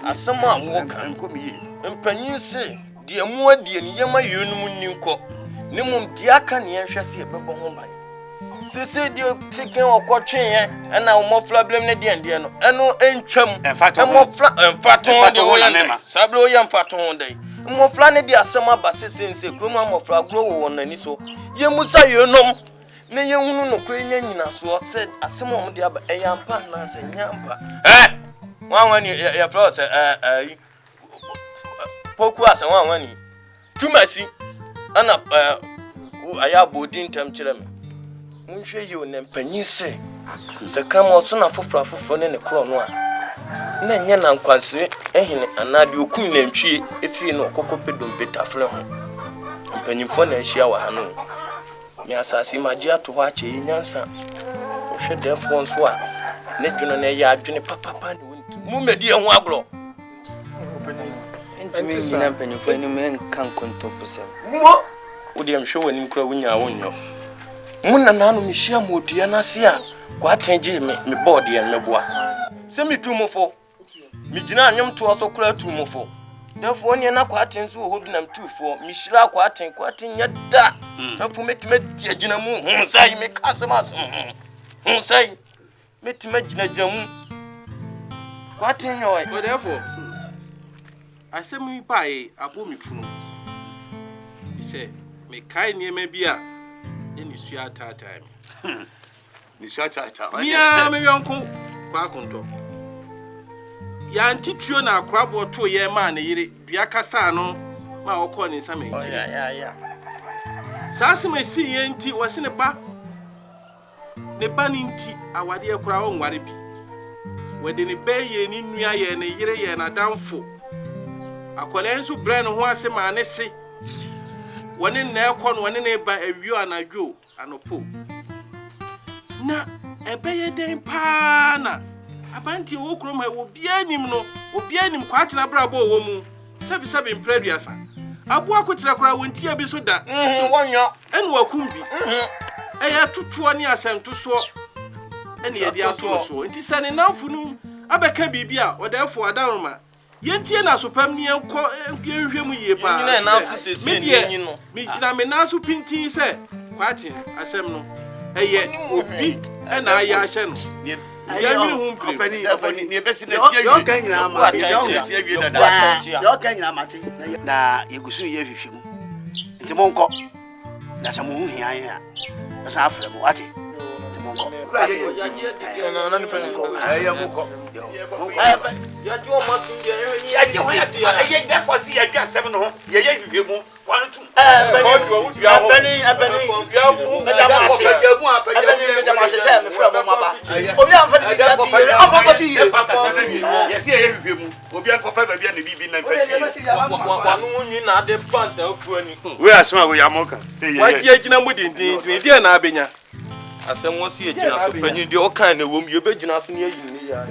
asɛm a wo kan nkomiye mpanyin se de mu adie ne yɛma yɛnum nninkɔ ne mum de aka ne yɛhwɛ se yɛbɛbɔ ho ban sese de tiken okɔtwe ɛna omofla blem ne de no ɛno entwam emofla emfaton de wo yɛ sabre wo yɛ mfaton de mofla ne de asɛm aba sese krom amofla gro wo nani so yɛmusa yɛnom ne yɛhunu no kro nyina so sɛ asɛm a ɔmo de aba ɛyampa na sɛ nyampa wanwani ya flo sɛ poku asɛm wanwani tumasi ana aya bodin tam kyerɛ me munhwɛ yi o ne mpanyin se kama ɔso na foforo ne kro no a na nyɛ na nkwanse ehene anade okum na ntwie efi no kokopedom betafle ho mpanyimfo na ahyia wa ha no me asase magye ato hɔ akyɛ yi nyansa ohwɛ defo nso a ne dwono na yɛ adwene papapa ne wonti mu medi ho agro ntimi nyina mpanyimfo ni men kan kontopo sɛ mo wodi amhwɛ wani kura wonya wonyo mu na nanu mihia modua na se a kwatenje me board ye meboa se mitumofo migina anwom to so kura tumofo therefore ne na kwaten so ho bi nam tufo mihira kwaten nya da afu metima agina mu sai me kasemas sai metima gina jamu kwaten yo but therefore asemi pai abomi funu ise me kai niema bia eni sua tata ni sua tata ya me yonko kwa konto ya antituo na akrabo to ye ma na yire dua kasa no ma okọ ni nsa me nchi ya sase me si ye nti wose ne ba ni nti awade ekura wo nware bi wede ne be ye ni nua ye ne yire ye na danfo akwale nso brand ho ase ma ne se woni na ekọ no woni na ba awio anadwo anopo na ebeye den pa na abanti wo krom ha wo bia nim no wo bia nim kwatena brabo wo mu sabi mpreduasa abo akotira kora wonti abi so da wonyo ene wakumbi eya tutuo ne asemto so ene ye dia so nti sane namfunu abeka bibia odafo adaroma Yentie na so pam ni enko enhwehwem yie pa. Nyina na so sese ni no. Me gina me na so pintin se kwati asem no. Eye obi na aye ahye no. Ya mi hu opani ni ebesi na sia wi. Yo kan nyina amate. Yo sia wi dada. Yo kan nyina amate. Na yegusu ye hwehwem. Nti monko. Na samu hu hia ya. Na sa afre mo ate. Nti monko. Ate. Na ni penko. Aye monko. Ya jo ma tun je ya je ho ya ye da for si ya dwa asem no ho. Ye hwehwem. Kwanu tum. Abani madam ase. Abani madam ase say me fra mo maba. Obi amfa ni bia ti yire, amfa ko ti yire. Yes ye hwehwem. Obi ankopa ba bia na bibi na mfati. Wanu nyi na de pass afu ani. We asoma we yamoka. Say ye. Wa ki agina mudindin, dia na abenya. Asem wo si agina so panyi de o kan na wom ye begina so ne ayi ni ya.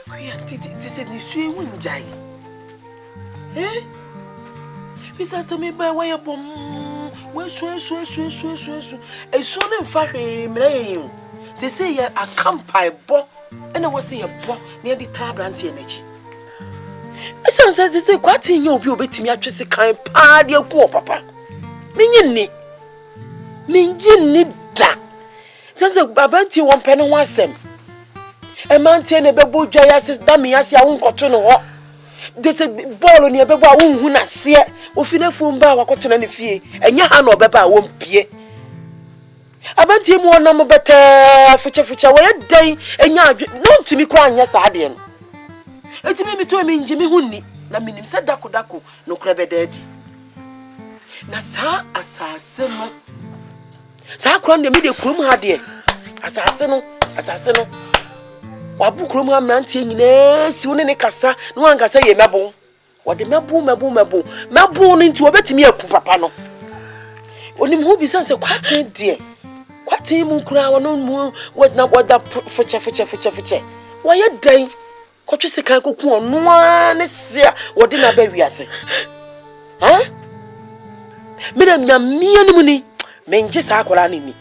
Kuya titi ni sue wunjai. Bisa so me ba wa ye bom. We so. E so ne mfa hwe mreyin. Se ye akampai bo. Ena wo se ye bo na di tabrant ye nachi. Esa se kwati nya obi obetimi atwese kan pa de ku papa. Minyi ni da. Se babanti won pe ne ho asem. E man tie ne bebo dwa ya se da me ya se a wonkoto no ho. De se ball ni e bebo a wonhu na se ofi na fu mba wakoto na ne fie. Enya ha na obeba a wompie. Abanti mu onam beta fuche wo ye dan enya adwe no ntimi kra anya sa ade no. Etimi mi to mi njimi hunni na minim se dako no kra bedadi. Na sa asase no. Sa kra ndem de kurum ha de. Asase no. Wabu kurum ha mrantie nyina si woni ne kasa no ankasa ye mebo. Wode mebo no nti obetimi aku papa no. Onim hu bi sanse kwate de. Kwate mu kura wono mu wada fuche. Wo ye dan. Kotu sika koku onu ne sia wode na ba wiase. Ha? Mina nyamia ni muni. Menje sa akola ni.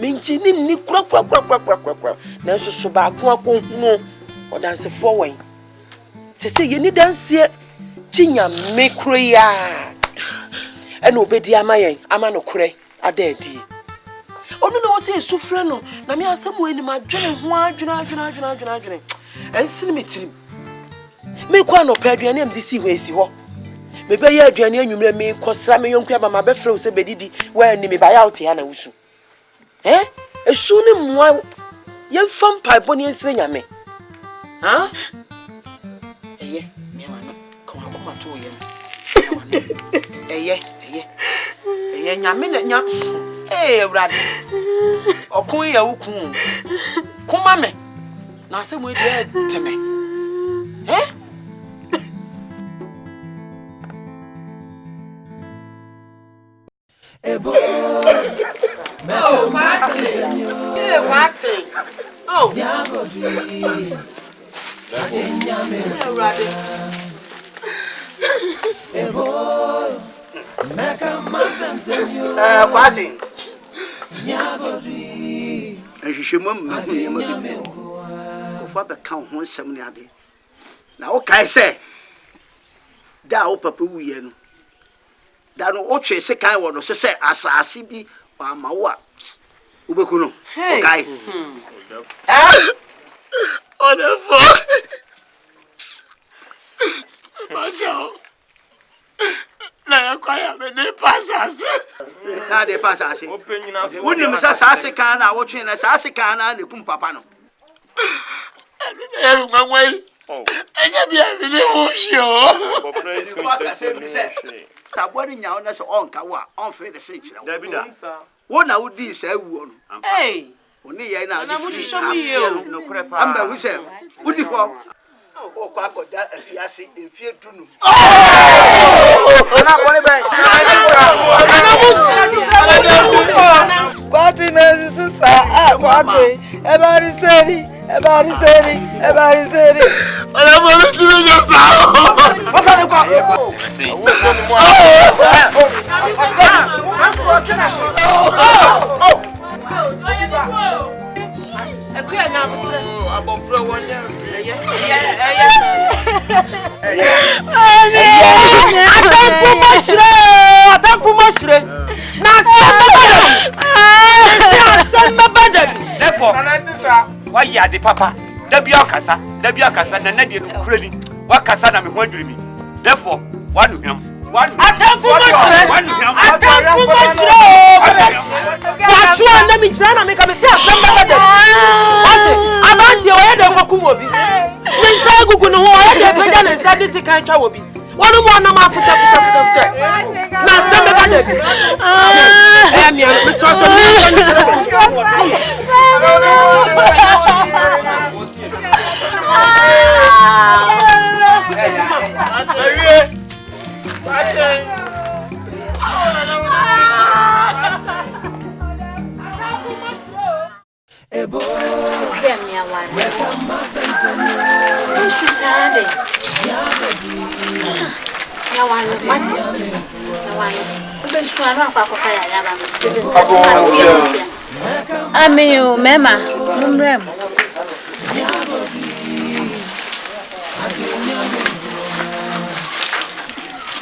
Menje ni kura. Na so ba ko akonu o danse fo wen. Se ye ni danse chinya me kura ya. Ena obedi amayen ama no kure adadi. Onu no se sufre no na me asemu eni ma dwene ho adwene. Ensin metirim. Me kwa no pa aduane am disi ho esi ho. Me be ya aduane anwumre me kosra me yonku aba ma be frɛ wo se bedidi wa ni me ba ya wote ya na wusu. Esu ni mwa yemfam paibo ni ensire nyame. Ha? Eye, me wa no. Koma to ye. Eye nyame nya. Ewrade. Okun ya wukun. Kuma me. Na se mo de teme. Ebo. Oh, Martin. Yeah, Martin. Oh. Ebo. Meka masen senyo. Martin. Nyagodri. Ehwehwemam ma fa be kan ho nsem ne ade na wo kai se da wo papa wuye no da no wo twe se kai wo no so se asase bi wa ma wo a wo beku no wo kai on the fuck Bajo na ya kwa ya me ne pasase na de pasase woni mi sase kan na wo twe na sase kan na ne kum papa no Eru ngwai. Enya bia bi le wohio. Sabori nya ona so onka wo a onfe de se kire wo. Da bi da. Wo na wodi sa awuo no. Eh. Oni ye na ade fi no kure pa. Amba hu se wodi fo. O kwa akoda afiase enfie dunu. Ona bole bai. Kwati na susa kwati ebari seri. Olha vamos te ver só. Vamos fazer qual? Sim. Agya na abofra. Abofra wonya. Atafu mashre. Na samba bada. Therefore, why ya the papa? Dabia kasa na na de kura ni. Wa kasa na me ho adwiri mi. Therefore, one him. Atafu mashre. Wachua na mijana meka me say samba bada. Abanti o ye de kwakum obi. Nsa gugu no ho o ye de pega na nsa de sikan twa obi. Wanu mo na ma fucha. Na samba bada bi. Mi me so Ebo Bemia one. Who's Saturday? Ya one, what's it? No one. Open Swan Papa Yaba. This is I mean, you, Mama, Mumrem.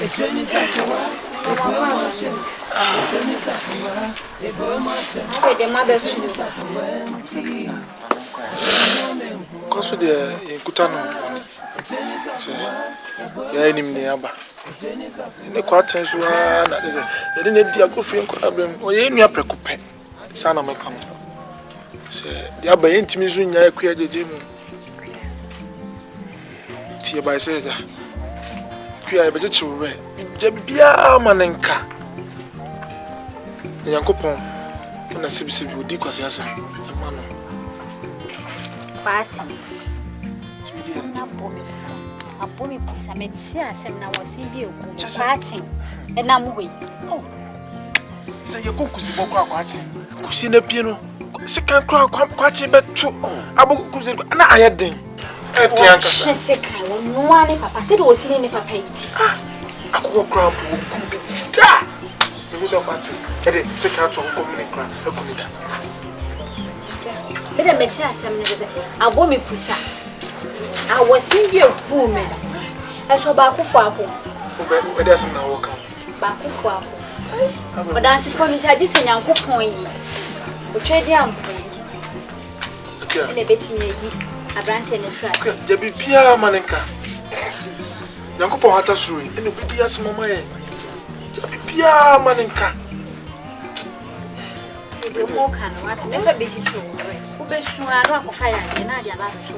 Etire Nni Safoa, Koso de ikuta no ya enim ne aba ne kwaten so na de ye ne di akofi nko abrem o ye nua prekope sana meka mo se de aba ye ntimi so nya akua jeje mu ti e ba se ga akua e be chiwe je bia manenka Yankopon na sibisebi odi kwase asem emano Party. Semna bomi pisa metia semna wasibi oku party enam we se ye konkusi boko akwati kusi na pie no sika kra kwati beto abokusi na ayeden etian kasa sika wonu ane papa se de osini ne papa yiti akoko kra po ku da Musa party ede sika to komune kra ekumida Beda metia semna de abomi pisa awasibi oku me eso ba akufo akọ ede asem na woka ba akufo akọ oda sifo ni taji se Nyankopon yi otwedi amfo ene betimi yi abrante ne frase je bibia manenka Nyankopon hata suru ene bidi asem mama ye je bibia manenka ti be mo kan wat ne fa be chichi wo be su aro akofa ya na dia ba so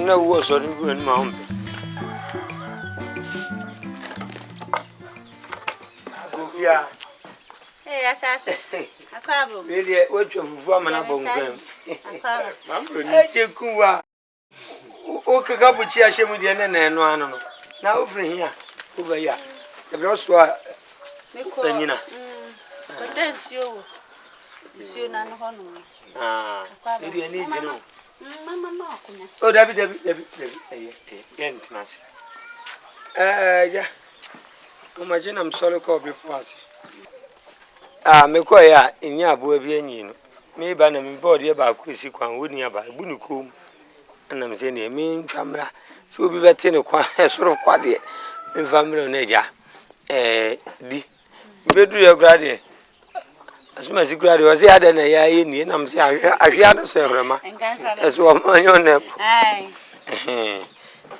Na wo so ni bu ma hom Agofia asase akwabo really we twa fufu amana bongan akwabo mamro ni kuwa o kaka buchi ahye de ne no ano no na ofre hia uba ya e bro so a anyina ko sensuo sio na no hono eri ani jino mama no akunya o David yentinasi ja imagine I'm sorry ko be pass me ko ya nya abo bi anyi no me ba na me board ye ba ko si kwan woni aba bu ni kom na me se ne me ntwamra so obi bete ne kwan soro kwade me family no ja di bedu ye grade Asuma sikura de wose ada na ya ye ni na mse ahwe ado so ehrema. Eso amanyo na. Ai.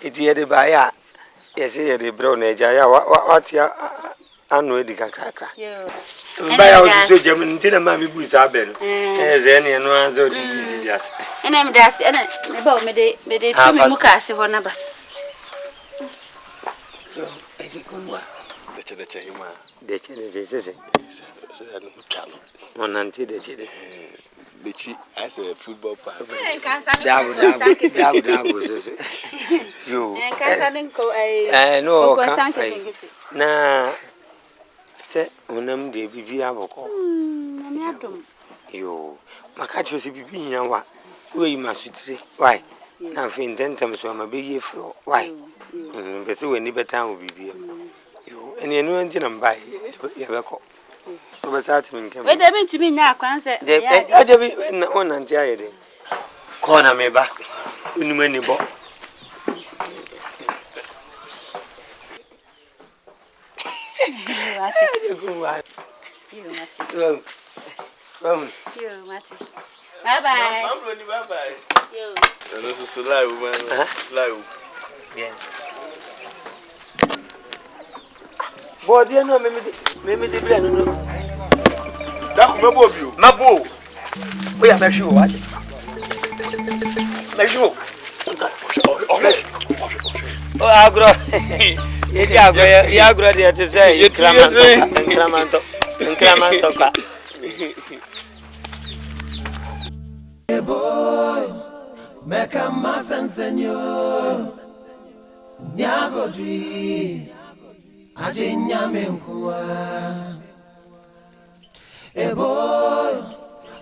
Iti ye de ba ya. Yes ye de bro na eja ya watia anu edi kakrakra. Yo. Mba ya osuso jam ntina ma mi bu sa be no. Ze ne no anzo di busy as. Ena me das ena me ba me de tumi mu ka ase ho na ba. So, edi kumwa. Deche hima. Deche sese. Se anu chano. Monanti deche. Dechi as a football park. Dabu sese. Yo. Salinko no ka. Na se onam de bibi aboko. Me adom. Yo. Makachi se bibi nyawa. We masutire. Why? Na fe intentem so ma be ye fro. Why? Pese we ni beta wo bibi. Yo. Eni enu anti na mbai. Ye beko. Oba sati minkem. We de bi ntumi nya akwan se. De bi na onanti ayede. Ko na me ba. Unumani bo. Bye bye. This is live, man. Live. Yeah. Boy, dear, no, maybe the blend. That will be you. Mabu. We are sure what? Measure. Oh, agro. Agro, dear, to say, Incremental. Boy, make a mass and senor. Nyago tree. Ajinya menkua. Boy,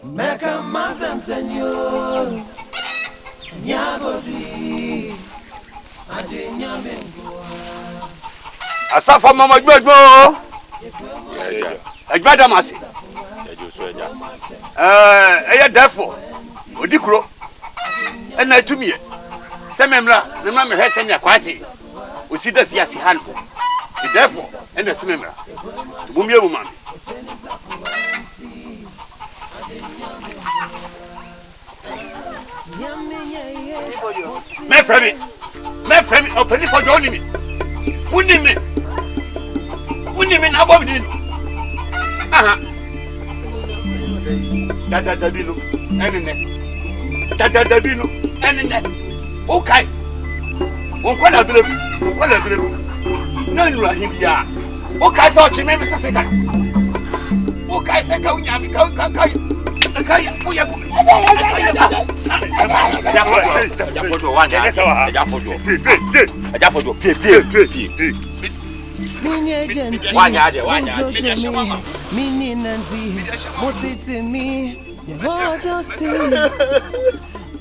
make a mass and senor. Nyago tree. Ajinya menkua. Asafa mama gbegbo. Egbada masi. Eye therefore odikuro ena tumie se memra me hese nya kwati osida fiase han therefore ena se memra bumie bu man me fremi openi for joni mi unimi na bobi ni aha dadadabino enene okay wonkwala belebu nanu ahibia okay so chime seseka okay seka unyami ka uya ku ya foto wanya ya foto wanya mini nanzi motiti mi what you see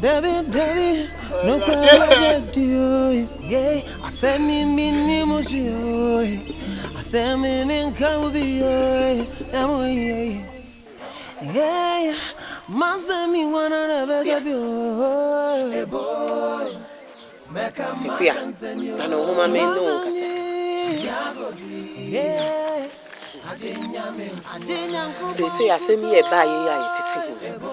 David no can do yeah I say me mini musio I say me nin can be yeah mazami wanna beg you boy make a tano homa me no kasa say asemi e ba ye ya titi ho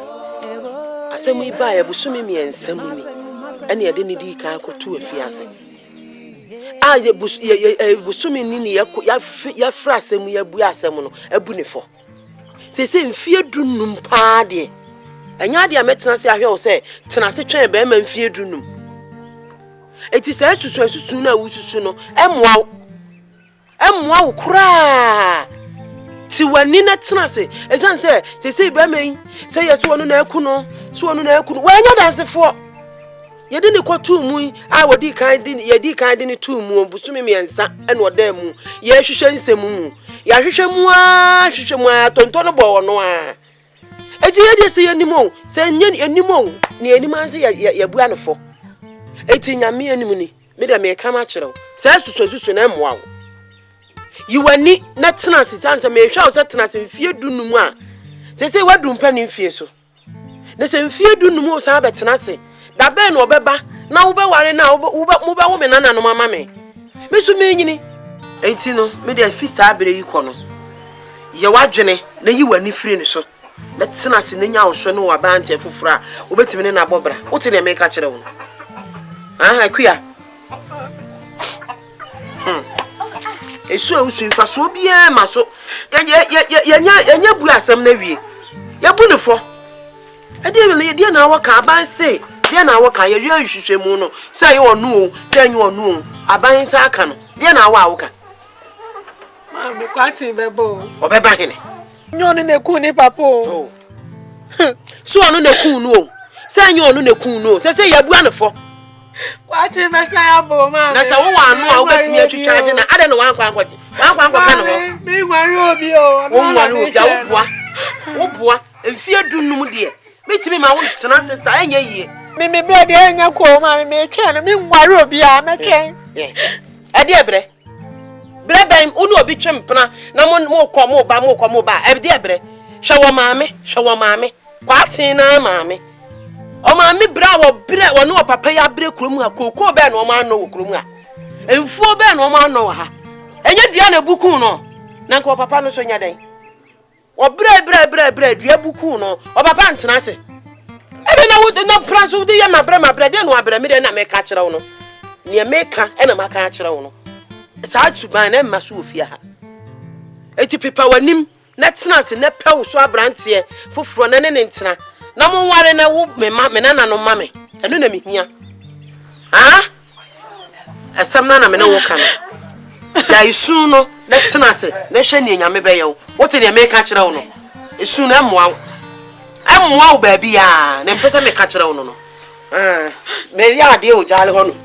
asemi ba ye busumi mi ensam ni ene ye de ni di kan akotu afiase ye busumi ni ya fra asemu ya bu asemu no abu ne fo say mfie dunum pa de enya de ametena se ahwe wo se tena se twen be ma mfie dunum eti say susu na wususu no emwa wo kura ti wani na tena se esan se be men se yeso wonu na akuno wanya dansefo yedi ni kwatu mu a wodi kan di ni tu mu busumi miensa ene oda mu ye hwehwe nsemu mu ya hwehwe mu a tontono bo wono a eti yedi se yanimo se nye enimo ni enimanse ya bua no fo eti nyame anim ni me de me kama kyerɛw sa susu na emwa wo yiwani na tena sisanse me hwa wo se tena se mfie dunum a se wadum pa ni mfie so na se mfie dunum wo sa betena se da be no obeba na wo be ware na wo be wo me nana no mama me so me nyini enti no me de fisa abere yi kɔ no ye wadwene na yi wani free ne so betina se nenya wo so no wa bante fufura obetimi ne na bobra wote ne meka kire wo akuya esu awusu mfa so bia ma so yenya bu asem na wie ya bu ne fo ade na waka aban se de na waka ye hwehwehwe mu no se ye onu o se enye onu o aban se aka no de na wa woka ma me kwati bebo obeba hene nyonu ne ku ni papo so onu ne ku nu o se enye onu ne ku nu o se ye bu anefo kwati mesa ya bo ma na se wo wa anu a obetimi atwitwaje na ade no wankwa ka no ho mi nwari obi o wo nwari obi a wo boa mfie dunum de metimi ma wo tena sesa enye yie mi bre de enya ko ma mi twa no mi nwari obi a meken ade ebre bre ben unu obi twempena na mo kọ mo ba ade ebre hwe wo maame kwati na maame o maame bra wo no papa ya bre kurom ha kokko be na o ma no wo kurom ha enfuo be na o ma no ha enye dua na buku no na nka papa no so nya den o bre dua buku no o papa ntena se ebe na wo no pranso de ya mabre de no abre me de na me ka kire wo no ne me ka e na ma ka kire wo no sa suban na ma so ofia ha eti pepa wanim na tena se na pew so abrantie foforo na ne ntena na mo nware na wo me na no mame eno na me hia asam na me na wo ka no jaisu no na tena se na hwe ne nyame be ye wo wote ne me ka kire wo no esu na moa wo ba bia na mpesa me ka kire wo no me ya ade o jale ho no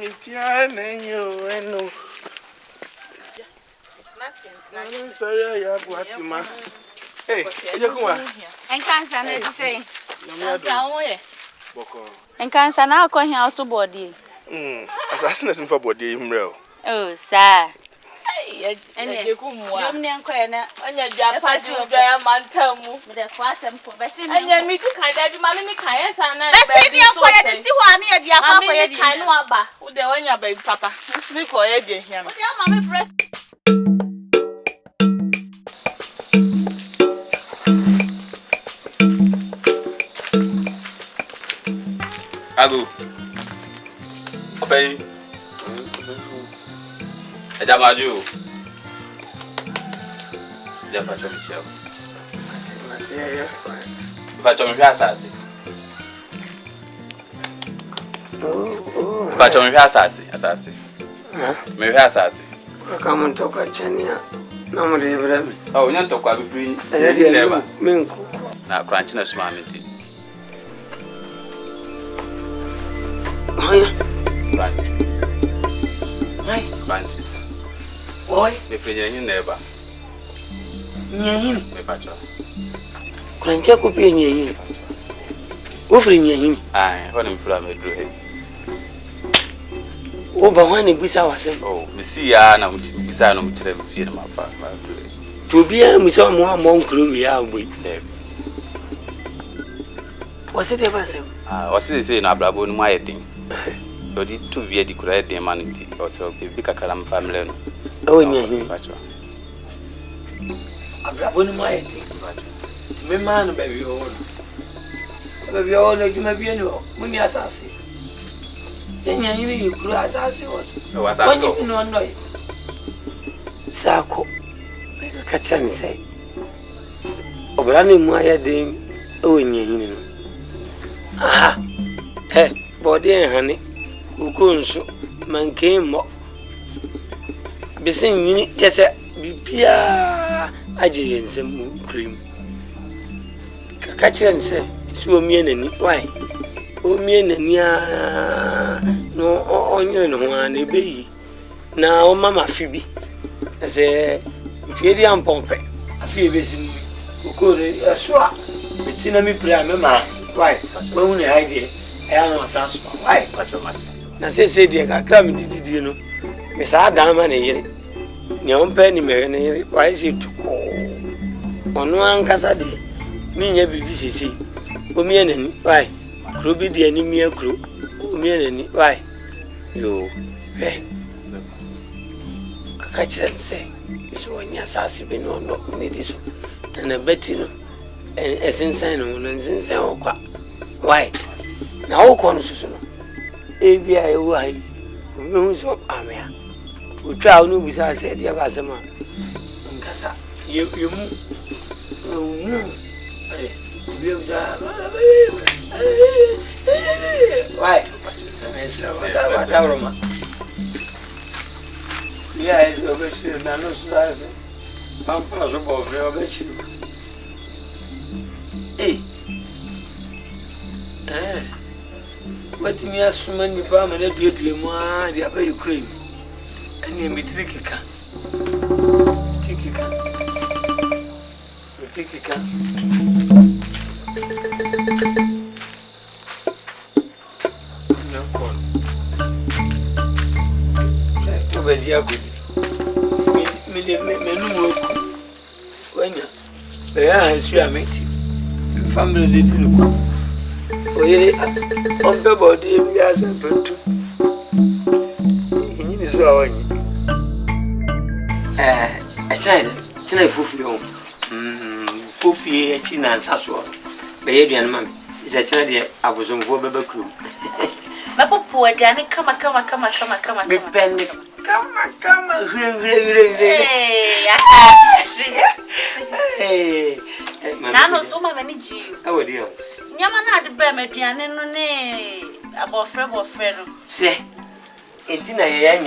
Etire Nni Safoa. I'm sorry, ya buatima. Hey, ejekunwa. Enkansa na say. Boko. Enkansa na akohia oso body. Assassin simfa body himrel. Oh, sir. ejekunwa. Yom ni ankoye na Anya japa di ya mantamu. me de kwa sem ko besi ni. Anya mi kan da dwuma me kan yesa na. Besi ni ankoye de si ho ani ye dia kwa koye di. Kan no aba. Wo de wanya ba papa. Nsu ko ye de hia no. Wo de ama me press. Ago. Obey. Ejamaju. Japa chomi cheo. Bacho mi asasi. Bacho mi asasi. Me asasi. Kama mtoka chania na mure Ibrahim. Oh, nyanto kwa bibiri. Neba. Minku. Na crunch na suma miti. Haya. Crunch. Hai. Crunch. Oi. Me frenya nyi neba. Nyahini. Me pacho. Crunch ko pia nyahini. Wo fri nyahini. Ai, ho ni mfura me dro he. Wo ba hwani bisa wasem. Oh, misi ya na bisa no mchire mfie na mafa ma dro. To bia misa mo amon kru ya agbe. Wase de basem. Wase say na abrabo no mayedin. Odi to via di kura edin man nti. O so bi kakala m family no. O nyahini. Pacho. Abrabo no mayedin. Me man baby o. Baby o no juma bi no. Muni asase. Yenya yiri kuru asase o. O asase. Wani no no. Sako. Kacha mi sai. Obrani mu ayedin o nyahini no. Aha. Body hane. Kukunso mankemo. Bisin yini tese bibia aje yensem cream. Kakachiran se so mie nani why? O mie nani no onye no ho an ebeyi. Na o mama fibi. Se fiedi ampompe. Afi ebesi kokore asua. Bitina mi pra me ma why? Wo hu ne haide. I am not satisfied. Why? na se die kakra me didi no me sa dan ma ne yire ne on pe ni me ne yire wa ise tuko ono ankasa de mi nya bibi sesi o mi enani why kro bi de ani mi akro o mi enani why yo ka chira se so nya sase bi no no ne di so na beti no esensan no no esensan okwa why na okwa no susu no e bia e wo hai o mi so amia o twa o no bisa se dia ba sema nkasa ye mu why what Roma yeah is obviously na no so pampa so bo fe obviously what me asuma ni pa ma na duedue mu a dia ba Ukraine ani mi trikika Dia good. Me no work. When ya su ameti. Family living ko. Oye on be body mi asa petu. Ni so awani. China fufu yo. Fufu ye China Safoa. Be ye duan ma me. Is China de abosomfo beba kru. Mapopo aduane kama. Me pen Kama, Hey, Nano soma many G. How are you? Yamana de Bremeduane no ne about Frebo. Say, it's in a young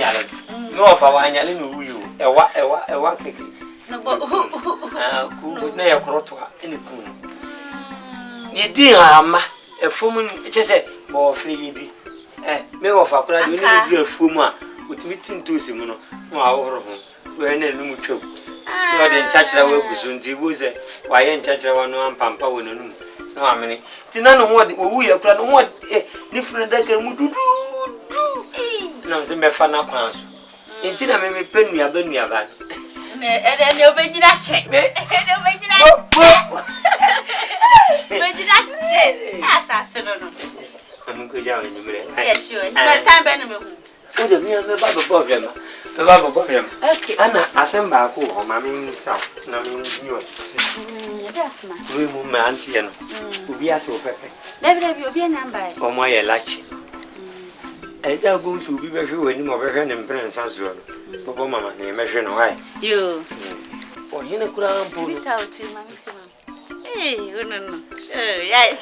no of our annual you, a what cake. No, but who near Crotwa in the coon. You dear, a woman, just a or free. Me of a crowd, you need to be a fuma. With meeting to Simono, no hour home, where no new choke. You are the church that will be soon. He was a why in church one pampa when no how many. Tinano what we are crying what different that can do. No, the Mefana class. Intina may pen me a ben me a van. And then you're making that check. I'm good down in the middle. Yes, sure. My time, Benjamin. Oh, the mere problem. The Bible problem. Okay. Anna, assemble or mammy south. No, That's my room, my auntie, and we are so perfect. Never will be a number. Oh, my latch. And now goes to be very when you are very impressed as well. Papa, mamma, they measure why. You. For you, a crown, without him, mammy. Hey, no. Oh, yeah.